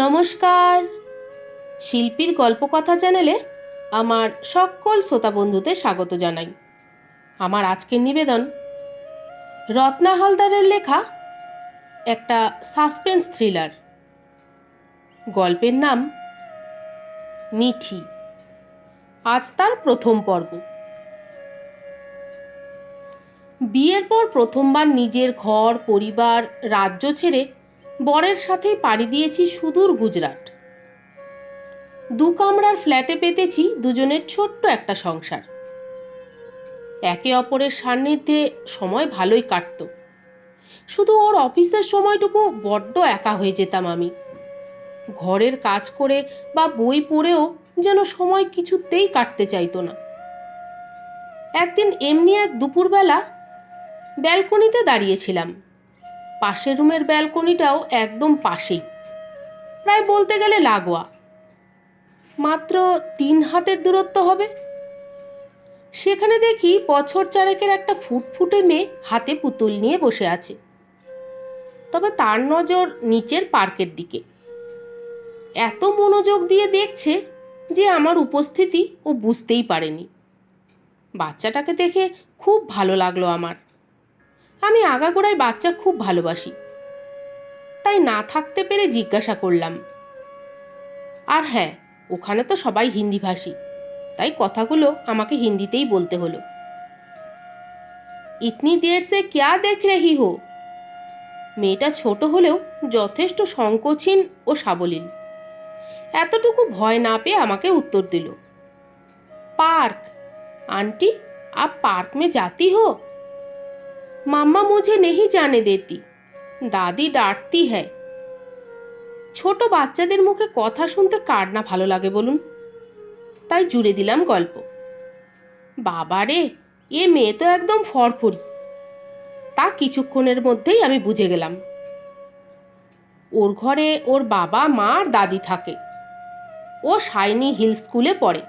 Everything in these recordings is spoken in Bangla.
নমস্কার। শিল্পীর গল্পকথা চ্যানেলে আমার সকল শ্রোতা বন্ধুদের স্বাগত জানাই। আমার আজকের নিবেদন রত্না হালদারের লেখা একটা সাসপেন্স থ্রিলার। গল্পের নাম মিঠি। আজ তার প্রথম পর্ব। বিয়ের পর প্রথমবার নিজের ঘর, পরিবার, রাজ্য ছেড়ে বরের সাথেই পাড়ি দিয়েছি সুদূর গুজরাট। 2 কামরার ফ্ল্যাটে পেতেছি দুজনের ছোট্ট একটা সংসার। একে অপরের সান্নিধ্যে সময় ভালোই কাটত। শুধু ওর অফিসের সময়টুকু বড্ড একা হয়ে যেতাম আমি। ঘরের কাজ করে বা বই পড়েও যেন সময় কিছুতেই কাটতে চাইতো না। একদিন এমনি এক দুপুরবেলা ব্যালকনিতে দাঁড়িয়েছিলাম। পাশের রুমের ব্যালকনিটাও একদম পাশেই, প্রায় বলতে গেলে লাগোয়া, মাত্র 3 হাতের দূরত্ব হবে। সেখানে দেখি বছর চারেকের একটা ফুটফুটে মেয়ে হাতে পুতুল নিয়ে বসে আছে। তবে তার নজর নিচের পার্কের দিকে। এত মনোযোগ দিয়ে দেখছে যে আমার উপস্থিতি ও বুঝতেই পারেনি। বাচ্চাটাকে দেখে খুব ভালো লাগলো আমার। আমি আগাগোড়াই বাচ্চা খুব ভালোবাসি, তাই না থাকতে পেরে জিজ্ঞাসা করলাম। আর হ্যাঁ, ওখানে তো সবাই হিন্দিভাষী, তাই কথাগুলো আমাকে হিন্দিতেই বলতে হলো। ইতনি দের সে ক্যা দেখ রহি হো? মেয়েটা ছোট হলেও যথেষ্ট সংকোচহীন ও সাবলীল। এতটুকু ভয় না পেয়ে আমাকে উত্তর দিল, पार्क। आंटी, आप पार्क में जाती हो? मम्मा मुझे नहीं जाने देती, दादी डांटती है। ছোট বাচ্চাদের মুখে কথা শুনতে কার না ভালো লাগে বলুন? তাই জুড়ে দিলাম গল্প। বাবারে, এ মেয়ে তো একদম ফরফরি। তা কিছুক্ষণের মধ্যেই আমি বুঝে গেলাম। ওর ঘরে ওর বাবা, মা আর দাদি থাকে। ও শাইনি হিল স্কুলে পড়ে।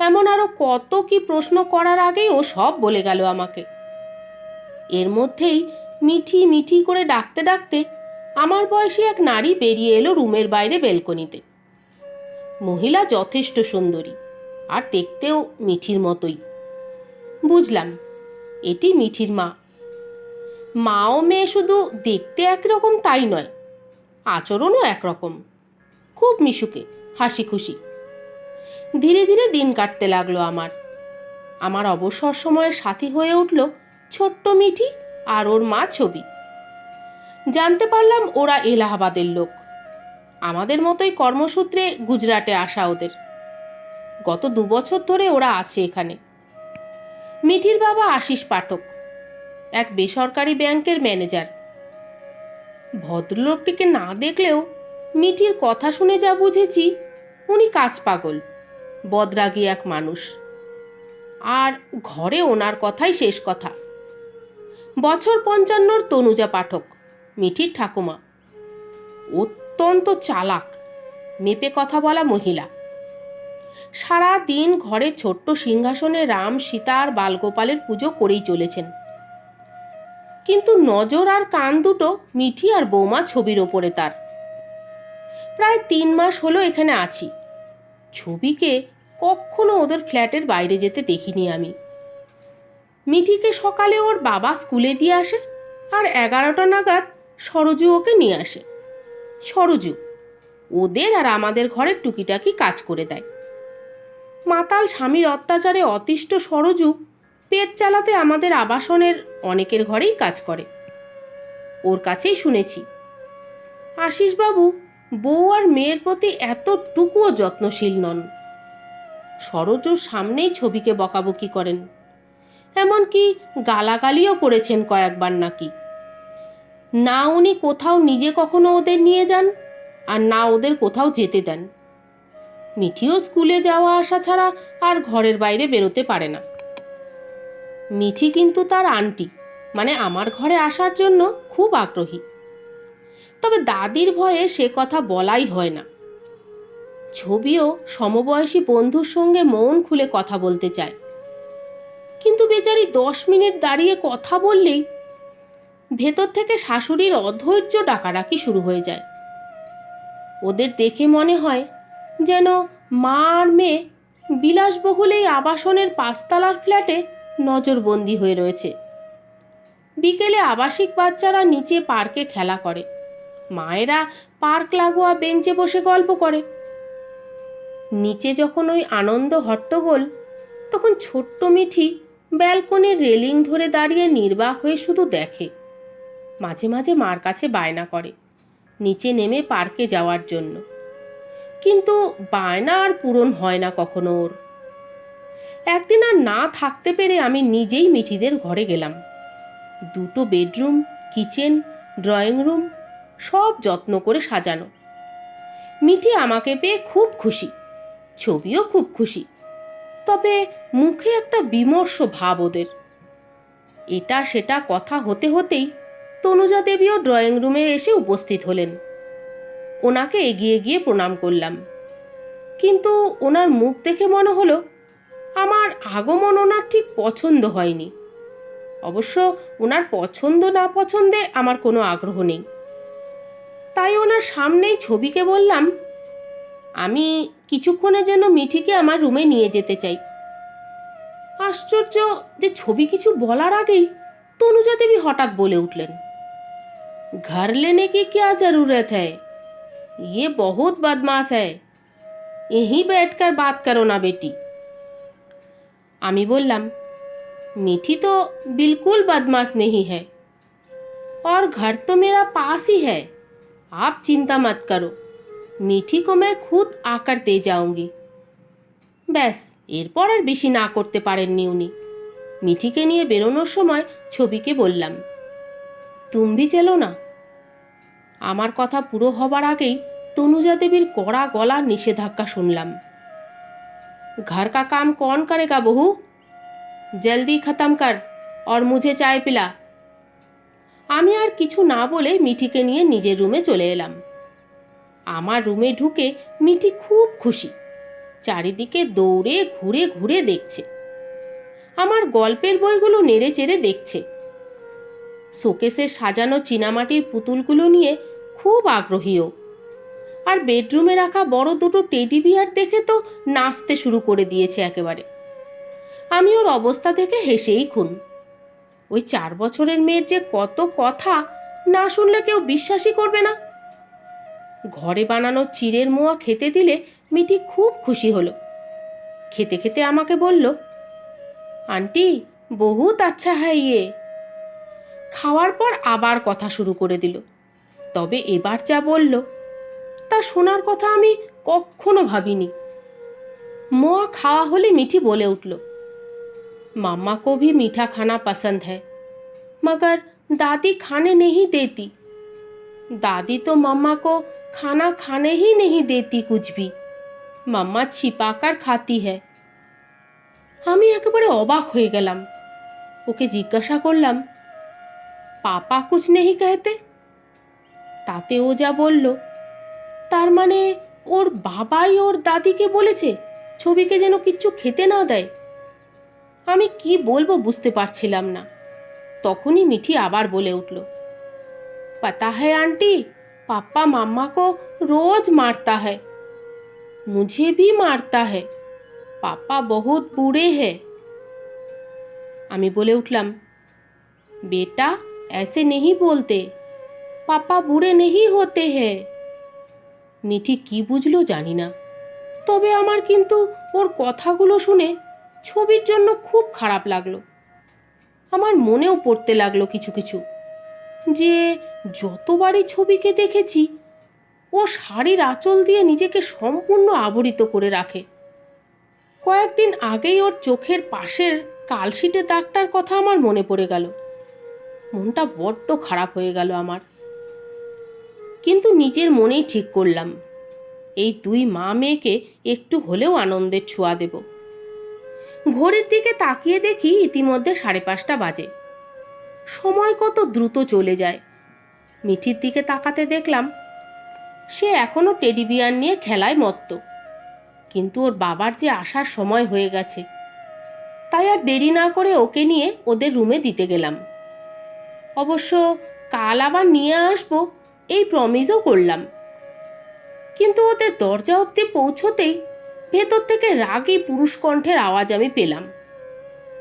এমন আরো কত কি প্রশ্ন করার আগেই ও সব বলে গেল আমাকে। এর মধ্যেই মিঠি মিঠি করে ডাকতে ডাকতে আমার বয়সী এক নারী বেরিয়ে এলো রুমের বাইরে বেলকনিতে। মহিলা যথেষ্ট সুন্দরী আর দেখতেও মিঠির মতোই। বুঝলাম এটি মিঠির মা। মা ও মেয়ে শুধু দেখতে একরকম তাই নয়, আচরণও একরকম। খুব মিশুকে, হাসি খুশি। ধীরে ধীরে দিন কাটতে লাগলো আমার অবসর সময়ের সাথী হয়ে উঠল ছোট্ট মিঠি আর ওর মা ছবি। জানতে পারলাম ওরা এলাহাবাদের লোক। আমাদের মতোই কর্মসূত্রে গুজরাটে আসা ওদের। গত 2 বছর ধরে ওরা আছে এখানে। মিঠির বাবা আশিস পাঠক, এক বেসরকারি ব্যাংকের ম্যানেজার। ভদ্রলোকটিকে না দেখলেও মিঠির কথা শুনে যা বুঝেছি, উনি কাজ পাগল, বদরাগী এক মানুষ। আর ঘরে ওনার কথাই শেষ কথা। বছর 55 তনুজা পাঠক, মিঠির ঠাকুমা। অত্যন্ত চালাক, মেপে কথা বলা মহিলা। সারা দিন ঘরে ছোট্ট সিংহাসনে রাম, সীতা আর বালগোপালের পুজো করেই চলেছেন। কিন্তু নজর আর কান দুটো মিঠি আর বৌমা ছবির ওপরে তার। প্রায় 3 মাস হলো এখানে আছি। ছবিকে কখনো ওদের ফ্ল্যাটের বাইরে যেতে দেখিনি আমি। মিঠিকে সকালে ওর বাবা স্কুলে দিয়ে আসে, আর 11টা নাগাদ সরজু ওকে নিয়ে আসে। সরজু ওদের আর আমাদের ঘরের টুকিটাকি কাজ করে দেয়। মাতাল স্বামীর অত্যাচারে অতিষ্ঠ সরজু পেট চালাতে আমাদের আবাসনের অনেকের ঘরেই কাজ করে। ওর কাছেই শুনেছি আশিসবাবু বউ আর মেয়ের প্রতি এতটুকুও যত্নশীল নন। সরজুর সামনেই ছবিকে বকাবকি করেন, এমনকি গালাগালিও করেছেন কয়েকবার নাকি। না উনি কোথাও নিজে কখনো ওদের নিয়ে যান, আর না ওদের কোথাও যেতে দেন। মিঠিও স্কুলে যাওয়া আসা ছাড়া আর ঘরের বাইরে বেরোতে পারে না। মিঠি কিন্তু তার আন্টি মানে আমার ঘরে আসার জন্য খুব আগ্রহী। তবে দাদির ভয়ে সে কথা বলাই হয় না। ছবিও সমবয়সী বন্ধুর সঙ্গে মন খুলে কথা বলতে চায়, কিন্তু বেচারি 10 মিনিট দাঁড়িয়ে কথা বললেই ভেতর থেকে শাশুড়ির অধৈর্য ডাকাডাকি শুরু হয়ে যায়। ওদের দেখে মনে হয় যেন মা আর মেয়ে বিলাসবহুল এই আবাসনের 5 তলার ফ্ল্যাটে নজরবন্দি হয়ে রয়েছে। বিকেলে আবাসিক বাচ্চারা নিচে পার্কে খেলা করে, মায়েরা পার্ক লাগোয়া বেঞ্চে বসে গল্প করে। নিচে যখন ওই আনন্দ হট্টগোল, তখন ছোট্ট মিঠি ব্যালকনির রেলিং ধরে দাঁড়িয়ে নির্বাক হয়ে শুধু দেখে। মাঝে মাঝে মার কাছে বায়না করে নিচে নেমে পার্কে যাওয়ার জন্য, কিন্তু বায়না আর পূরণ হয় না কখনো ওর। একদিন আর না থাকতে পেরে আমি নিজেই মিঠিদের ঘরে গেলাম। 2টো বেডরুম, কিচেন, ড্রয়িং রুম সব যত্ন করে সাজানো। মিঠি আমাকে পেয়ে খুব খুশি, ছবিও খুব খুশি, তবে মুখে একটা বিমর্ষ ভাব ওদের। এটা সেটা কথা হতে হতেই তনুজা দেবীও ড্রয়িং রুমে এসে উপস্থিত হলেন। ওনাকে এগিয়ে গিয়ে প্রণাম করলাম, কিন্তু ওনার মুখ দেখে মনে হলো আমার আগমন ওনার ঠিক পছন্দ হয়নি। অবশ্য ওনার পছন্দ না পছন্দে আমার কোনো আগ্রহ নেই। তাই ওনার সামনেই ছবিকে বললাম, আমি কিছুক্ষণের জন্য মিঠিকে আমার রুমে নিয়ে যেতে চাই। আশ্চর্য যে ছবি কিছু বলার আগেই তনুজা দেবী হঠাৎ বলে উঠলেন, घर लेने की क्या जरूरत है, ये बहुत बदमाश है, यहीं बैठकर बात करो ना बेटी। আমি বললাম, मीठी तो बिल्कुल बदमाश नहीं है और घर तो मेरा पास ही है, आप चिंता मत करो, मीठी को मैं खुद आकर दे जाऊंगी। ব্যাস, এরপর আর বেশি না করতে পারেননি উনি। মিঠিকে নিয়ে বেরোনোর সময় ছবিকে বললাম, তুম ভি চলো না। আমার কথা পুরো হবার আগেই তনুজা দেবীর কড়া গলার নিষেধাজ্ঞা শুনলাম। घर का काम कौन करेगा बहू, जल्दी खत्म कर और मुझे चाय पिला। আমি আর কিছু না বলে মিঠিকে নিয়ে নিজের রুমে চলে এলাম। আমার রুমে ঢুকে মিঠি খুব খুশি, চারিদিকে দৌড়ে ঘুরে ঘুরে দেখছে। আমার গল্পের বইগুলো নেড়ে চেড়ে দেখছে। শোকেসে সাজানো চীনামাটির পুতুলগুলো নিয়ে খুব আগ্রহীও। আর বেডরুমে রাখা বড় 2টো টেডি বিয়ার দেখে তো নাচতে শুরু করে দিয়েছে একেবারে। আমি ওর অবস্থা থেকে হেসেই খুন। ওই 4 বছরের মেয়ের যে কত কথা, না শুনলে কেউ বিশ্বাসই করবে না। ঘরে বানানো চিড়ের মোয়া খেতে দিলে মিঠি খুব খুশি হলো। খেতে খেতে আমাকে বলল, আন্টি বহুত আচ্ছা হ্যাঁ ইয়ে। খাওয়ার পর আবার কথা শুরু করে দিল। তবে এবার যা বলল তা শোনার কথা আমি কখনো ভাবিনি। মোয়া খাওয়া হলে মিঠি বলে উঠল, मामा को भी मीठा खाना पसंद है, मगर दादी खाने नहीं देती। दादी तो मम्मा को खाना खाने ही नहीं देती कुछ भी, मम्मा छिपा कर खाती है। আমি একেবারে অবাক হয়ে গেলাম। ওকে জিজ্ঞাসা করলাম, পাপা কুছ নেহি कहते? তাতে ও যা বলল, তার মানে ওর বাবাই ওর দাদিকে বলেছে ছবিকে যেন কিচ্ছু খেতে না দেয়। আমি কি বলবো বুঝতে পারছিলাম না। তখনই মিঠি আবার বলে উঠল, पता है आंटी, पापा मम्मा को रोज मारता है, मुझे भी मारता है, पापा बहुत बुरे हैं। আমি বলে উঠলাম, बेटा ऐसे नहीं बोलते, पापा बुरे नहीं होते हैं। মিঠি কি বুঝলো জানি না, তবে আমার কিন্তু ওর কথাগুলো শুনে ছবির জন্য খুব খারাপ লাগলো। আমার মনেও পড়তে লাগলো কিছু কিছু, যে যতবারই ছবিকে দেখেছি ও শাড়ির আঁচল দিয়ে নিজেকে সম্পূর্ণ আবৃত করে রাখে। কয়েকদিন আগেই ওর চোখের পাশের কালশিটে দাগটার কথা আমার মনে পড়ে গেল। মনটা বড্ড খারাপ হয়ে গেল আমার। কিন্তু নিজের মনেই ঠিক করলাম, এই 2 মা মেয়েকে একটু হলেও আনন্দের ছোঁয়া দেব। ঘড়ির দিকে তাকিয়ে দেখি ইতিমধ্যে 5:30 বাজে। সময় কত দ্রুত চলে যায়। মিঠির দিকে তাকাতে দেখলাম সে এখনো টেডি বিয়ার নিয়ে খেলায় মত্ত, কিন্তু ওর বাবার যে আসার সময় হয়ে গেছে, তাই আর দেরি না করে ওকে নিয়ে ওদের রুমে দিতে গেলাম। অবশ্য কাল আবার নিয়ে আসবো এই প্রমিসও করলাম। কিন্তু ওদের দরজা অবধি পৌঁছতেই ভেতর থেকে রাগী পুরুষ কণ্ঠের আওয়াজ আমি পেলাম।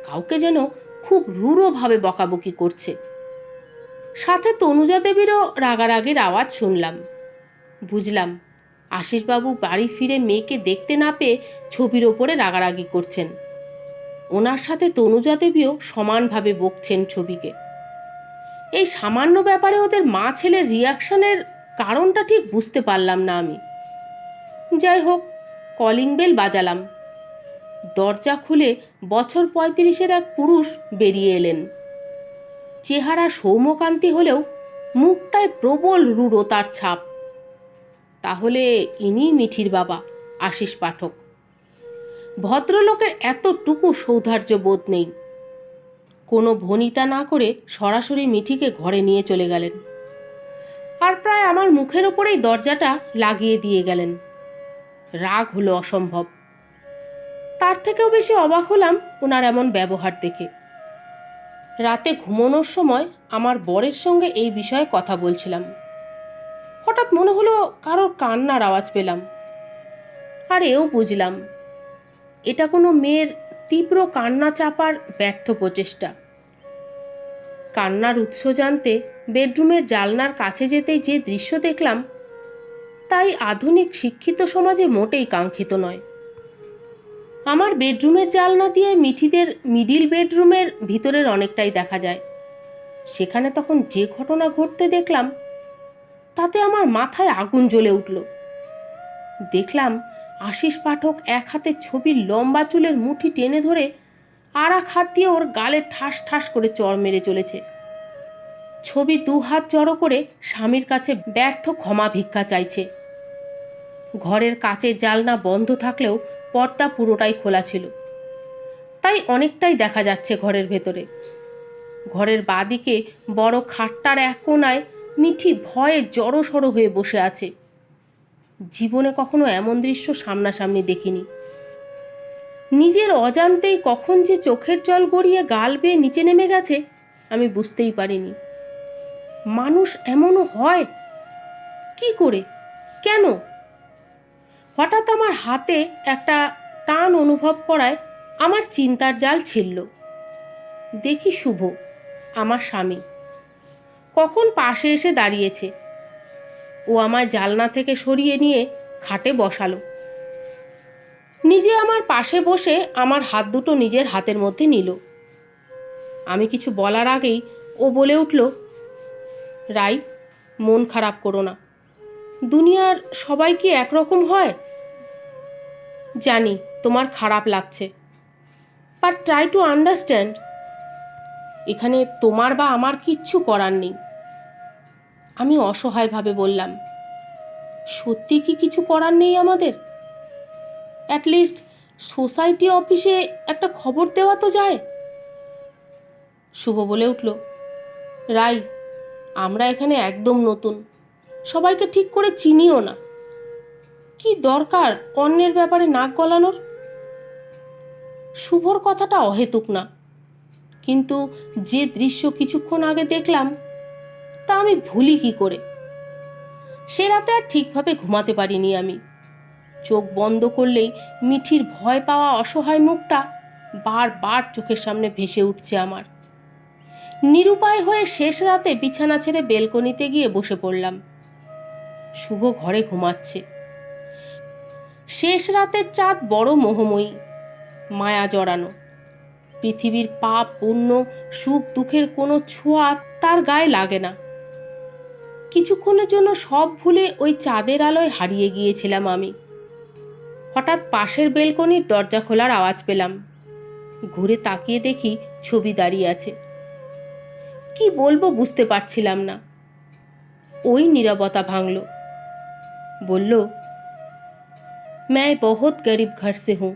কাউকে যেন খুব রূঢ়ভাবে বকাবকি করছে। সাথে তনুজা দেবীরও রাগারাগির আওয়াজ শুনলাম। বুঝলাম আশিসবাবু বাড়ি ফিরে মেয়েকে দেখতে না পেয়ে ছবির ওপরে রাগারাগি করছেন। ওনার সাথে তনুজা দেবীও সমানভাবে বকছেন ছবিকে। এই সামান্য ব্যাপারে ওদের মা ছেলের রিয়াকশনের কারণটা ঠিক বুঝতে পারলাম না আমি। যাই হোক, কলিং বেল বাজালাম। দরজা খুলে বছর ৩৫-এর এক পুরুষ বেরিয়ে এলেন। চেহারা সৌম্যকান্তি হলেও মুখটায় প্রবল রূঢ়তার ছাপ। তাহলে ইনি মিঠির বাবা আশিস পাঠক। ভদ্রলোকের এতটুকু সৌহার্দ্য বোধ নেই। কোনো ভনিতা না করে সরাসরি মিঠিকে ঘরে নিয়ে চলে গেলেন, আর প্রায় আমার মুখের ওপরেই দরজাটা লাগিয়ে দিয়ে গেলেন। রাগ হলো অসম্ভব। তার থেকেও বেশি অবাক হলাম ওনার এমন ব্যবহার দেখে। রাতে ঘুমানোর সময় আমার বরের সঙ্গে এই বিষয়ে কথা বলছিলাম। হঠাৎ মনে হলো কারোর কান্নার আওয়াজ পেলাম। আর এও বুঝলাম এটা কোনো মেয়ের তীব্র কান্না চাপার ব্যর্থ প্রচেষ্টা। কান্নার উৎস জানতে বেডরুমের জানলার কাছে যেতেই যে দৃশ্য দেখলাম, তাই আধুনিক শিক্ষিত সমাজে মোটেই কাঙ্ক্ষিত নয়। আমার বেডরুমের জানলা দিয়ে মিঠিদের মিডিল বেডরুমের ভিতরের অনেকটাই দেখা যায়। সেখানে তখন যে ঘটনা ঘটতে দেখলাম, তাতে আমার মাথায় আগুন জ্বলে উঠল। দেখলাম আশিস পাঠক এক হাতে ছবির লম্বা চুলের মুঠি টেনে ধরে আর এক হাত দিয়ে ওর গালে ঠাস ঠাস করে চড় মেরে চলেছে। ছবি দু হাত জড়ো করে স্বামীর কাছে ব্যর্থ ক্ষমা ভিক্ষা চাইছে। ঘরের কাচের জানলা বন্ধ থাকলেও পর্দা পুরোটাই খোলা ছিল, তাই অনেকটাই দেখা যাচ্ছে ঘরের ভেতরে। ঘরের বাঁদিকে বড় খাটটার এক কোণায় মিঠি ভয়ে জড়সড় হয়ে বসে আছে। জীবনে কখনো এমন দৃশ্য সামনাসামনি দেখিনি। নিজের অজান্তেই কখন যে চোখের জল গড়িয়ে গাল বেয়ে নিচে নেমে গেছে আমি বুঝতেই পারিনি। মানুষ এমনও হয়? কি করে? কেন? হঠাৎ আমার হাতে একটা টান অনুভব করায় আমার চিন্তার জাল ছিঁড়ল। দেখি শুভ, আমার স্বামী, কখন পাশে এসে দাঁড়িয়েছে। ও আমায় জানলা থেকে সরিয়ে নিয়ে খাটে বসালো। নিজে আমার পাশে বসে আমার হাত দুটো নিজের হাতের মধ্যে নিল। আমি কিছু বলার আগেই ও বলে উঠল, রাই, মন খারাপ করো না। দুনিয়ার সবাই কি একরকম হয়? জানি তোমার খারাপ লাগছে, বাট ট্রাই টু আন্ডারস্ট্যান্ড। এখানে তোমার বা আমার কিচ্ছু করার নেই। আমি অসহায়ভাবে বললাম, সত্যি কি কিছু করার নেই আমাদের? অ্যাটলিস্ট সোসাইটি অফিসে একটা খবর দেওয়া তো যায়। শুভ বলে উঠল, রাই, আমরা এখানে একদম নতুন, সবাইকে ঠিক করে চিনিও না। কি দরকার অন্যের ব্যাপারে নাক গলানোর? শুভর কথাটা অহেতুক না, কিন্তু যে দৃশ্য কিছুক্ষণ আগে দেখলাম তা আমি ভুলি কি করে? সে রাতে আর ঠিকভাবে ঘুমাতে পারিনি আমি। চোখ বন্ধ করলেই মিঠির ভয় পাওয়া অসহায় মুখটা বারবার চোখের সামনে ভেসে উঠছে আমার। নিরুপায় হয়ে শেষ রাতে বিছানা ছেড়ে বেলকনিতে গিয়ে বসে পড়লাম। শুভ ঘরে ঘুমাচ্ছে। শেষ রাতের চাঁদ বড় মোহময়ী, মায়া জড়ানো। পৃথিবীর পাপ পুণ্য সুখ দুঃখের কোনো ছোঁয়া তার গায়ে লাগে না। কিছুক্ষণের জন্য সব ভুলে ওই চাঁদের আলোয় হারিয়ে গিয়েছিলাম আমি। হঠাৎ পাশের বেলকনির দরজা খোলার আওয়াজ পেলাম। ঘুরে তাকিয়ে দেখি ছবি দাঁড়িয়ে আছে। কি বলবো বুঝতে পারছিলাম না। ওই নীরবতা ভাঙল। বলল, मैं बहुत गरीब घर से हूँ।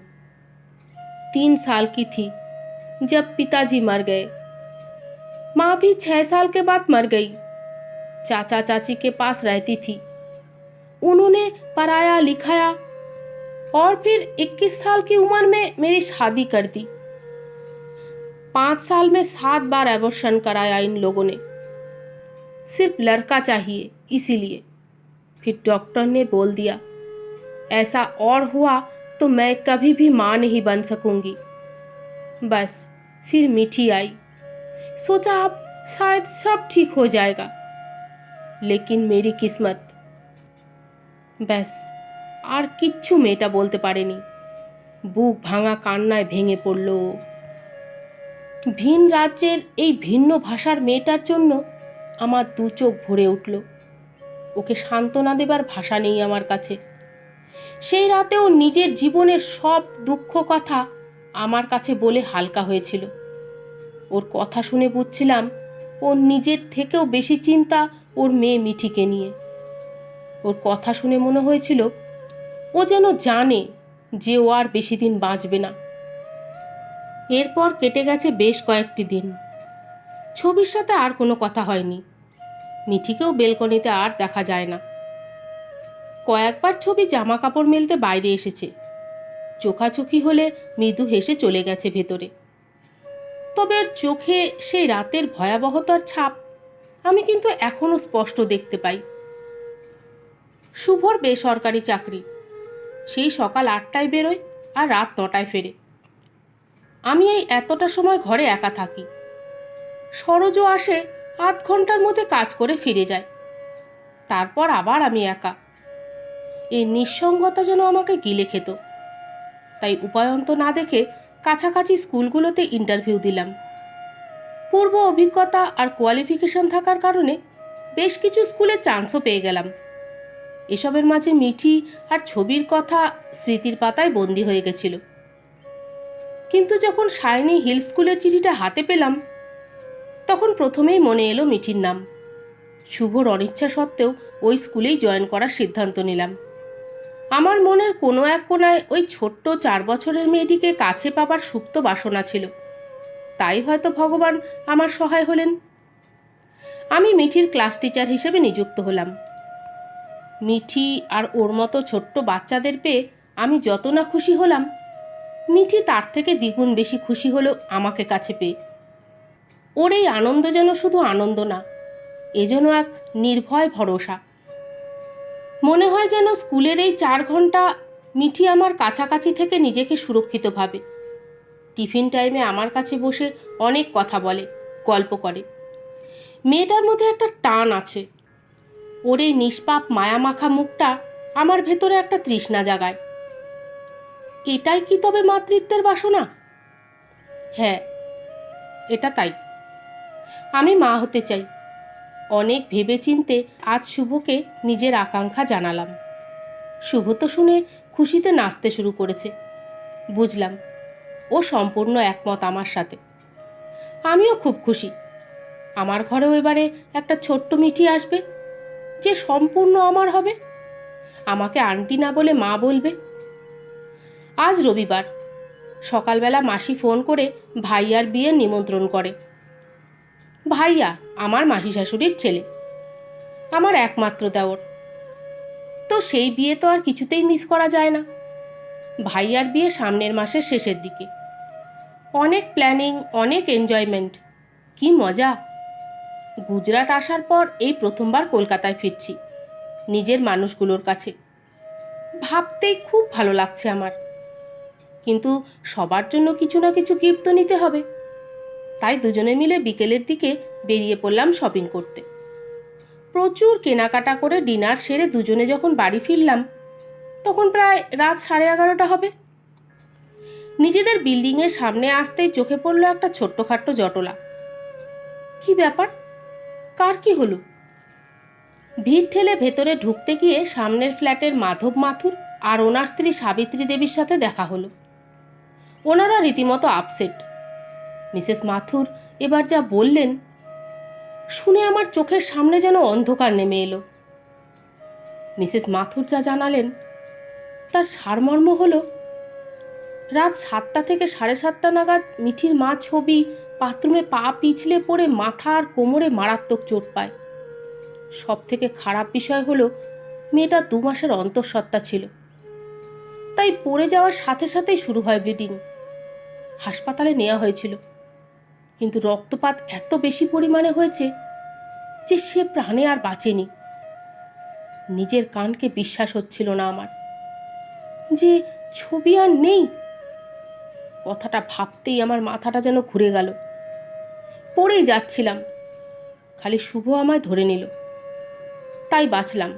3 साल की थी जब पिताजी मर गए। माँ भी 6 साल के बाद मर गई। चाचा चाची के पास रहती थी। उन्होंने पढ़ाया लिखाया और फिर 21 साल की उम्र में मेरी शादी कर दी। 5 साल में 7 बार एबॉर्शन कराया इन लोगों ने, सिर्फ लड़का चाहिए इसीलिए। फिर डॉक्टर ने बोल दिया, ऐसा और हुआ तो मैं कभी भी माँ नहीं बन सकूंगी। बस फिर मीठी आई। सोचा अब शायद सब ठीक हो जाएगा, लेकिन मेरी किस्मत। ব্যাস আর কিচ্ছু মেয়েটা বলতে পারেনি। বুক ভাঙা কান্নায় ভেঙে পড়ল ও। ভিন রাজ্যের এই ভিন্ন ভাষার মেয়েটার জন্য আমার দু চোখ ভরে উঠল। ওকে সান্ত্বনা দেবার ভাষা নেই আমার কাছে। সেই রাতেও নিজের জীবনের সব দুঃখ কথা আমার কাছে বলে হালকা হয়েছিল। ওর কথা শুনে বুঝছিলাম ওর নিজের থেকেও বেশি চিন্তা ওর মেয়ে মিঠিকে নিয়ে। ওর কথা শুনে মনে হয়েছিল ও যেন জানে যে ও আর বেশি দিন বাঁচবে না। এরপর কেটে গেছে বেশ কয়েকটি দিন। ছবির সাথে আর কোনো কথা হয়নি। মিঠিকেও বেলকনিতে আর দেখা যায় না। কয়েকবার ছবি জামা কাপড় মেলতে বাইরে এসেছে। চোখাচোখি হলে মৃদু হেসে চলে গেছে ভেতরে। তবে ওর চোখে সেই রাতের ভয়াবহতার ছাপ আমি কিন্তু এখনো স্পষ্ট দেখতে পাই। শুভর বেসরকারি চাকরি। সেই সকাল 8টায় বেরোয় আর রাত 9টায় ফেরে। আমি এই এতটা সময় ঘরে একা থাকি। সরোজও আসে, আধ ঘন্টার মধ্যে কাজ করে ফিরে যায়। তারপর আবার আমি একা। এই নিঃসঙ্গতা যেন আমাকে গিলে খেত। তাই উপায়ন্ত না দেখে কাছাকাছি স্কুলগুলোতে ইন্টারভিউ দিলাম। পূর্ব অভিজ্ঞতা আর কোয়ালিফিকেশন থাকার কারণে বেশ কিছু স্কুলে চান্সও পেয়ে গেলাম। এসবের মাঝে মিঠি আর ছবির কথা স্মৃতির পাতায় বন্দি হয়ে গেছিল। কিন্তু যখন সায়নী হিল স্কুলের চিঠিটা হাতে পেলাম, তখন প্রথমেই মনে এলো মিঠির নাম। শুভর অনিচ্ছা সত্ত্বেও ওই স্কুলেই জয়েন করার সিদ্ধান্ত নিলাম। আমার মনের কোনো এক কোনায় ওই ছোট্ট 4 বছরের মেয়েটিকে কাছে পাবার সুপ্ত বাসনা ছিল। তাই হয়তো ভগবান আমার সহায় হলেন। আমি মিঠির ক্লাস টিচার হিসেবে নিযুক্ত হলাম। মিঠি আর ওর মতো ছোট্ট বাচ্চাদের পেয়ে আমি যত না খুশি হলাম, মিঠি তার থেকে দ্বিগুণ বেশি খুশি হলো আমাকে কাছে পেয়ে। ওর এই আনন্দ যেন শুধু আনন্দ না, এ যেন এক নির্ভয় ভরসা। মনে হয় যেন স্কুলের এই 4 ঘন্টা মিঠি আমার কাছাকাছি থেকে নিজেকে সুরক্ষিত ভাবে। টিফিন টাইমে আমার কাছে বসে অনেক কথা বলে, গল্প করে। মেয়েটার মধ্যে একটা টান আছে। ওর এই নিষ্পাপ মায়ামাখা মুখটা আমার ভেতরে একটা তৃষ্ণা জাগায়। এটাই কি তবে মাতৃত্বের বাসনা? হ্যাঁ, এটা তাই। আমি মা হতে চাই। অনেক ভেবেচিন্তে আজ শুভকে নিজের আকাঙ্ক্ষা জানালাম। শুভ তো শুনে খুশিতে নাচতে শুরু করেছে। বুঝলাম ও সম্পূর্ণ একমত আমার সাথে। আমিও খুব খুশি। আমার ঘরেও এবারে একটা ছোট্ট মিঠি আসবে, যে সম্পূর্ণ আমার হবে। আমাকে আন্টি না বলে মা বলবে। আজ রবিবার। সকালবেলা মাসি ফোন করে ভাইয়ার বিয়ের নিমন্ত্রণ করে। ভাইয়া আমার মাসি শাশুড়ির ছেলে, আমার একমাত্র দেওর। তো সেই বিয়ে তো আর কিছুতেই মিস করা যায় না। ভাইয়ার বিয়ে সামনের মাসের শেষের দিকে। অনেক প্ল্যানিং, অনেক এনজয়মেন্ট। কি মজা! গুজরাট আসার পর এই প্রথমবার কলকাতায় ফিরছি, নিজের মানুষগুলোর কাছে। ভাবতেই খুব ভালো লাগছে আমার। কিন্তু সবার জন্য কিছু না কিছু গিফট তো নিতে হবে। তাই দুজনে মিলে বিকেলের দিকে বেরিয়ে পড়লাম শপিং করতে। প্রচুর কেনাকাটা করে ডিনার সেরে দুজনে যখন বাড়ি ফিরলাম, তখন প্রায় রাত 11:30 হবে। নিজেদের বিল্ডিংয়ের সামনে আসতেই চোখে পড়ল একটা ছোট্টখাট্ট জটলা। কি ব্যাপার? কার কি হলো? ভিড় ঠেলে ভেতরে ঢুকতে গিয়ে সামনের ফ্ল্যাটের মাধব মাথুর আর ওনার স্ত্রী সাবিত্রী দেবীর সাথে দেখা হলো। ওনারা রীতিমতো আপসেট। মিসেস মাথুর এবার যা বললেন শুনে আমার চোখের সামনে যেন অন্ধকার নেমে এলো। মিসেস মাথুর যা জানালেন তার সারমর্ম হলো, রাত 7টা থেকে 7:30 নাগাদ মিঠির মা ছবি বাথরুমে পা পিছলে পড়ে মাথা আর কোমরে মারাত্মক চোট পায়। সব থেকে খারাপ বিষয় হলো মেয়েটা 2 মাসের অন্তঃসত্ত্বা ছিল। তাই পড়ে যাওয়ার সাথে সাথেই শুরু হয় ব্লিডিং। হাসপাতালে নেওয়া হয়েছিল, কিন্তু রক্তপাত এত বেশি পরিমাণে হয়েছে যে সে প্রাণে আর বাঁচেনি। নিজের কানকে বিশ্বাস হচ্ছিল না আমার যে ছবি আর নেই। কথাটা ভাবতেই আমার মাথাটা যেন ঘুরে গেল। পড়েই যাচ্ছিলাম, খালি শুভ আমায় ধরে নিল, তাই বাঁচলাম।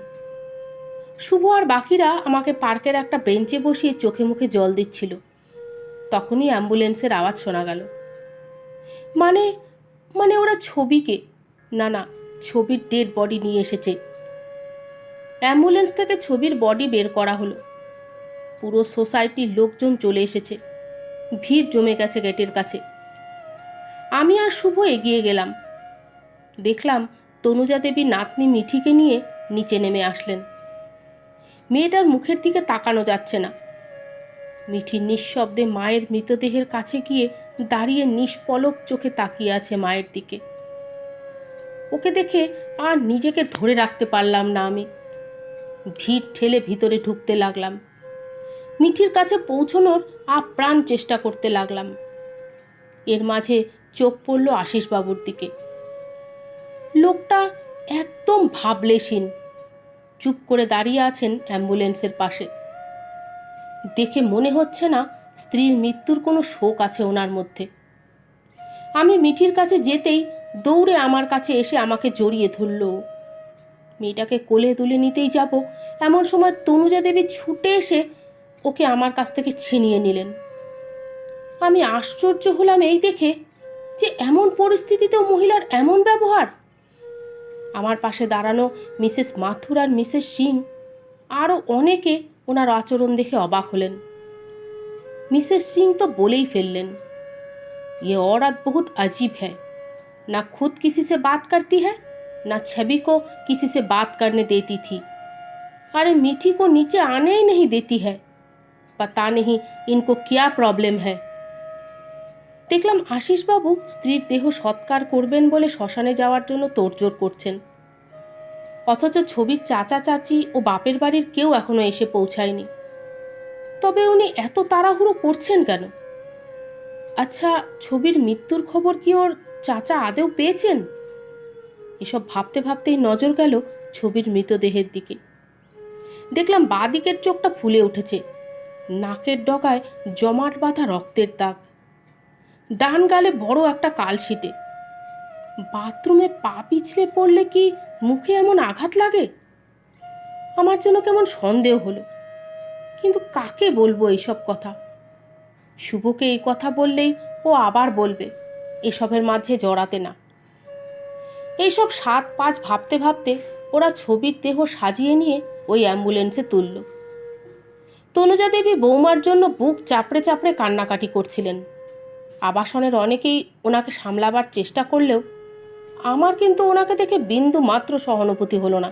শুভ আর বাকিরা আমাকে পার্কের একটা বেঞ্চে বসিয়ে চোখে মুখে জল দিচ্ছিল। তখনই অ্যাম্বুলেন্সের আওয়াজ শোনা গেল। মানে মানে ওরা ছবিকে, না, ছবির ডেড বডি নিয়ে এসেছে। অ্যাম্বুলেন্স থেকে ছবির বডি বের করা হলো। পুরো সোসাইটির লোকজন চলে এসেছে, ভিড় জমে গেছে গেটের কাছে। আমি আর শুভ এগিয়ে গেলাম। দেখলাম তনুজা দেবী নাতনি মিঠিকে নিয়ে নিচে নেমে আসলেন। মেয়েটার মুখের দিকে তাকানো যাচ্ছে না। মিঠি নিঃশব্দে মায়ের মৃতদেহের কাছে গিয়ে দাঁড়িয়ে নিষ্পলক চোখে তাকিয়ে আছে মায়ের দিকে। ওকে দেখে আর নিজেকে ধরে রাখতে পারলাম না। আমি ভিড় ঠেলে ভিতরে ঢুকতে লাগলাম। মিঠির কাছে পৌঁছনোর আপ্রাণ চেষ্টা করতে লাগলাম। এর মাঝে চোখ পড়ল আশিসবাবুর দিকে। লোকটা একদম ভাবলেশীন, চুপ করে দাঁড়িয়ে আছেন অ্যাম্বুলেন্সের পাশে। দেখে মনে হচ্ছে না স্ত্রীর মৃত্যুর কোনো শোক আছে ওনার মধ্যে। আমি মিঠির কাছে যেতেই দৌড়ে আমার কাছে এসে আমাকে জড়িয়ে ধরল। মেয়েটাকে কোলে তুলে নিতেই যাব, এমন সময় তনুজা দেবী ছুটে এসে ওকে আমার কাছ থেকে ছিনিয়ে নিলেন। আমি আশ্চর্য হলাম এই দেখে যে এমন পরিস্থিতিতেও মহিলার এমন ব্যবহার। আমার পাশে দাঁড়ানো মিসেস মাথুর আর মিসেস সিং আরও অনেকে ওনার আচরণ দেখে অবাক হলেন। মিসেস সিং তো বলেই ফেললেন, ये औरत बहुत अजीब है, ना खुद किसी से बात करती है, ना छवि को किसी से बात करने देती थी, अरे मीठी को नीचे आने ही नहीं देती है, पता नहीं इनको क्या प्रॉब्लम है। দেখলাম আশিসবাবু স্ত্রীর দেহ সৎকার করবেন বলে শ্মশানে যাওয়ার জন্য তোড়জোড় করছেন, অথচ ছবির চাচা চাচি ও বাপের বাড়ির কেউ এখনো এসে পৌঁছায়নি। তবে উনি এত তাড়াহুড়ো করছেন কেন? আচ্ছা, ছবির মৃত্যুর খবর কি ওর চাচা আদেও পেয়েছেন? এসব ভাবতে ভাবতেই নজর গেল ছবির মৃতদেহের দিকে। দেখলাম বাঁ দিকের চোখটা ফুলে উঠেছে, নাকের ডগায় জমাট বাঁধা রক্তের দাগ, ডান গালে বড় একটা কালশিটে। বাথরুমে পা পিছলে পড়লে কি মুখে এমন আঘাত লাগে? আমার যেন কেমন সন্দেহ হলো, কিন্তু কাকে বলবো এইসব কথা? শুভকে এই কথা বললেই ও আবার বলবে এসবের মাঝে জড়াতে না। এইসব 7-5 ভাবতে ভাবতে ওরা ছবির দেহ সাজিয়ে নিয়ে ওই অ্যাম্বুলেন্সে তুলল। তনুজা দেবী বৌমার জন্য বুক চাপড়ে চাপড়ে কান্নাকাটি করছিলেন। আবাসনের অনেকেই ওনাকে সামলাবার চেষ্টা করলেও আমার কিন্তু ওনাকে দেখে বিন্দু মাত্র সহানুভূতি হলো না।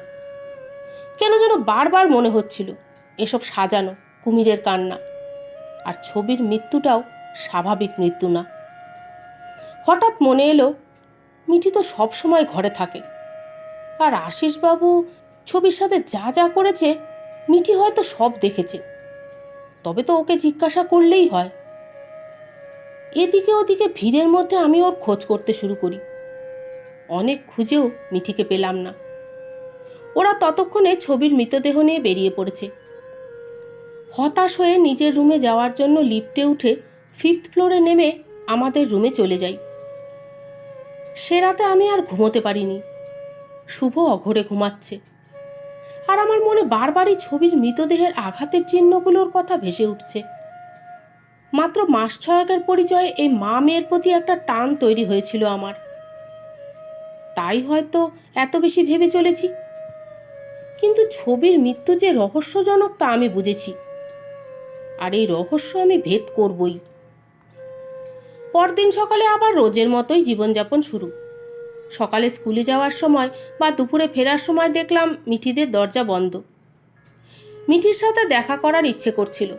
কেন যেন বারবার মনে হচ্ছিল এসব সাজানো, কুমিরের কান্না, আর ছবির মৃত্যুটাও স্বাভাবিক মৃত্যু না। হঠাৎ মনে এলো মিঠি তো সবসময় ঘরে থাকে, আর আশিসবাবু ছবির সাথে যা যা করেছে মিঠি হয়তো সব দেখেছে, তবে তো ওকে জিজ্ঞাসা করলেই হয়। এদিকে ওদিকে ভিড়ের মধ্যে আমি ওর খোঁজ করতে শুরু করি। অনেক খুঁজেও মিঠিকে পেলাম না। ওরা ততক্ষণে ছবির মৃতদেহ নিয়ে বেরিয়ে পড়েছে। হতাশ হয়ে নিজের রুমে যাওয়ার জন্য লিফটে উঠে 5th ফ্লোরে নেমে আমাদের রুমে চলে যাই। সে রাতে আমি আর ঘুমোতে পারিনি। শুভ অঘরে ঘুমাচ্ছে, আর আমার মনে বারবারই ছবির মৃতদেহের আঘাতের চিহ্নগুলোর কথা ভেসে উঠছে। মাত্র মাস 6 পরিচয়ে এই মা মেয়ের প্রতি একটা টান তৈরি হয়েছিল আমার, তাই হয়তো এত বেশি ভেবে চলেছি। কিন্তু ছবির মৃত্যু যে রহস্যজনক তা আমি বুঝেছি, আর এই রহস্য আমি ভেদ করবই। পরদিন সকালে আবার রোজের মতোই জীবনযাপন শুরু। সকালে স্কুলে যাওয়ার সময় বা দুপুরে ফেরার সময় দেখলাম মিঠিদের দরজা বন্ধ। মিঠির সাথে দেখা করার ইচ্ছে করছিল,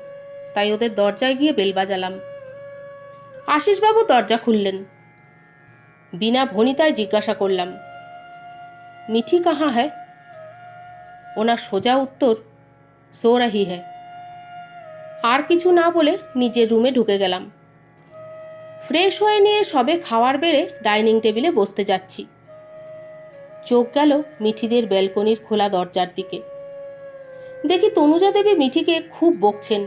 তাই ওদের দরজায় গিয়ে বেল বাজালাম। আশিসবাবু দরজা খুললেন। বিনা ভনিতায় জিজ্ঞাসা করলাম, মিঠি কাহা হ্যায়? ওনার সোজা উত্তর, সো রহি হ্যায়। আর কিছু না বলে নিজের রুমে ঢুকে গেলাম। ফ্রেশ হয়ে নিয়ে সবে খাওয়ার বেড়ে ডাইনিং টেবিলে বসতে যাচ্ছি, চোখ গেল মিঠিদের ব্যালকনির খোলা দরজার দিকে। দেখি তনুজা দেবী মিঠিকে খুব বকছেন।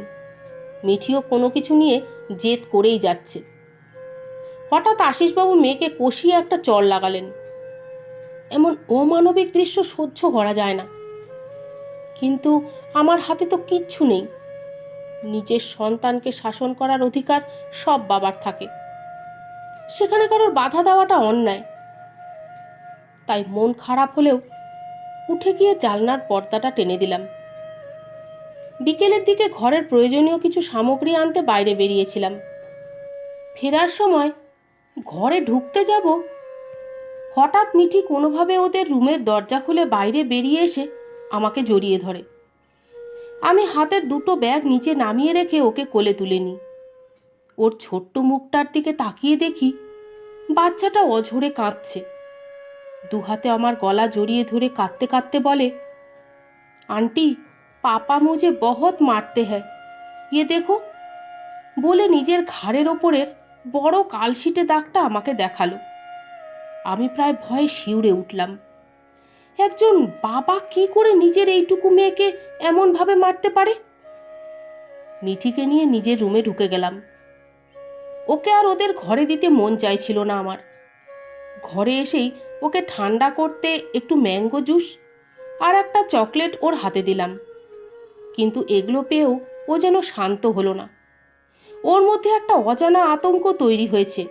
মিঠিও কোনো কিছু নিয়ে জেদ করেই যাচ্ছে। হঠাৎ আশিসবাবু মেয়েকে কষিয়ে একটা চড় লাগালেন। এমন অমানবিক দৃশ্য সহ্য করা যায় না, কিন্তু আমার হাতে তো কিচ্ছু নেই। নিজের সন্তানকে শাসন করার অধিকার সব বাবার থাকে, সেখানে কারোর বাধা দেওয়াটা অন্যায়। তাই মন খারাপ হলেও উঠে গিয়ে জানলার পর্দাটা টেনে দিলাম। বিকেলের দিকে ঘরের প্রয়োজনীয় কিছু সামগ্রী আনতে বাইরে বেরিয়েছিলাম। ফেরার সময় ঘরে ঢুকতে যাব, হঠাৎ মিঠি কোনোভাবে ওদের রুমের দরজা খুলে বাইরে বেরিয়ে এসে আমাকে জড়িয়ে ধরে। আমি হাতের দুটো ব্যাগ নিচে নামিয়ে রেখে ওকে কোলে তুলে নিই। ওর ছোট্ট মুখটার দিকে তাকিয়ে দেখি বাচ্চাটা অঝরে কাঁদছে। দুহাতে আমার গলা জড়িয়ে ধরে কাঁদতে কাঁদতে বলে, আন্টি পাপা মুঝে বহুত মারতে হ্যায়, ইয়ে দেখো। বলে নিজের ঘাড়ের ওপরের বড় কালশিটে দাগটা আমাকে দেখালো। আমি প্রায় ভয়ে শিউরে উঠলাম। একজন বাবা কি করে নিজের এইটুকু মেয়েকে এমনভাবে মারতে পারে? মিঠিকে নিয়ে নিজের রুমে ঢুকে গেলাম। ওকে আর ওদের ঘরে দিতে মন চাইছিল না আমার। ঘরে এসেই ওকে ঠান্ডা করতে একটু ম্যাঙ্গো জুস আর একটা চকলেট ওর হাতে দিলাম, কিন্তু এগুলো পেয়েও ও যেন শান্ত হলো না। ওর মধ্যে একটা অজানা আতঙ্ক তৈরি হয়েছে,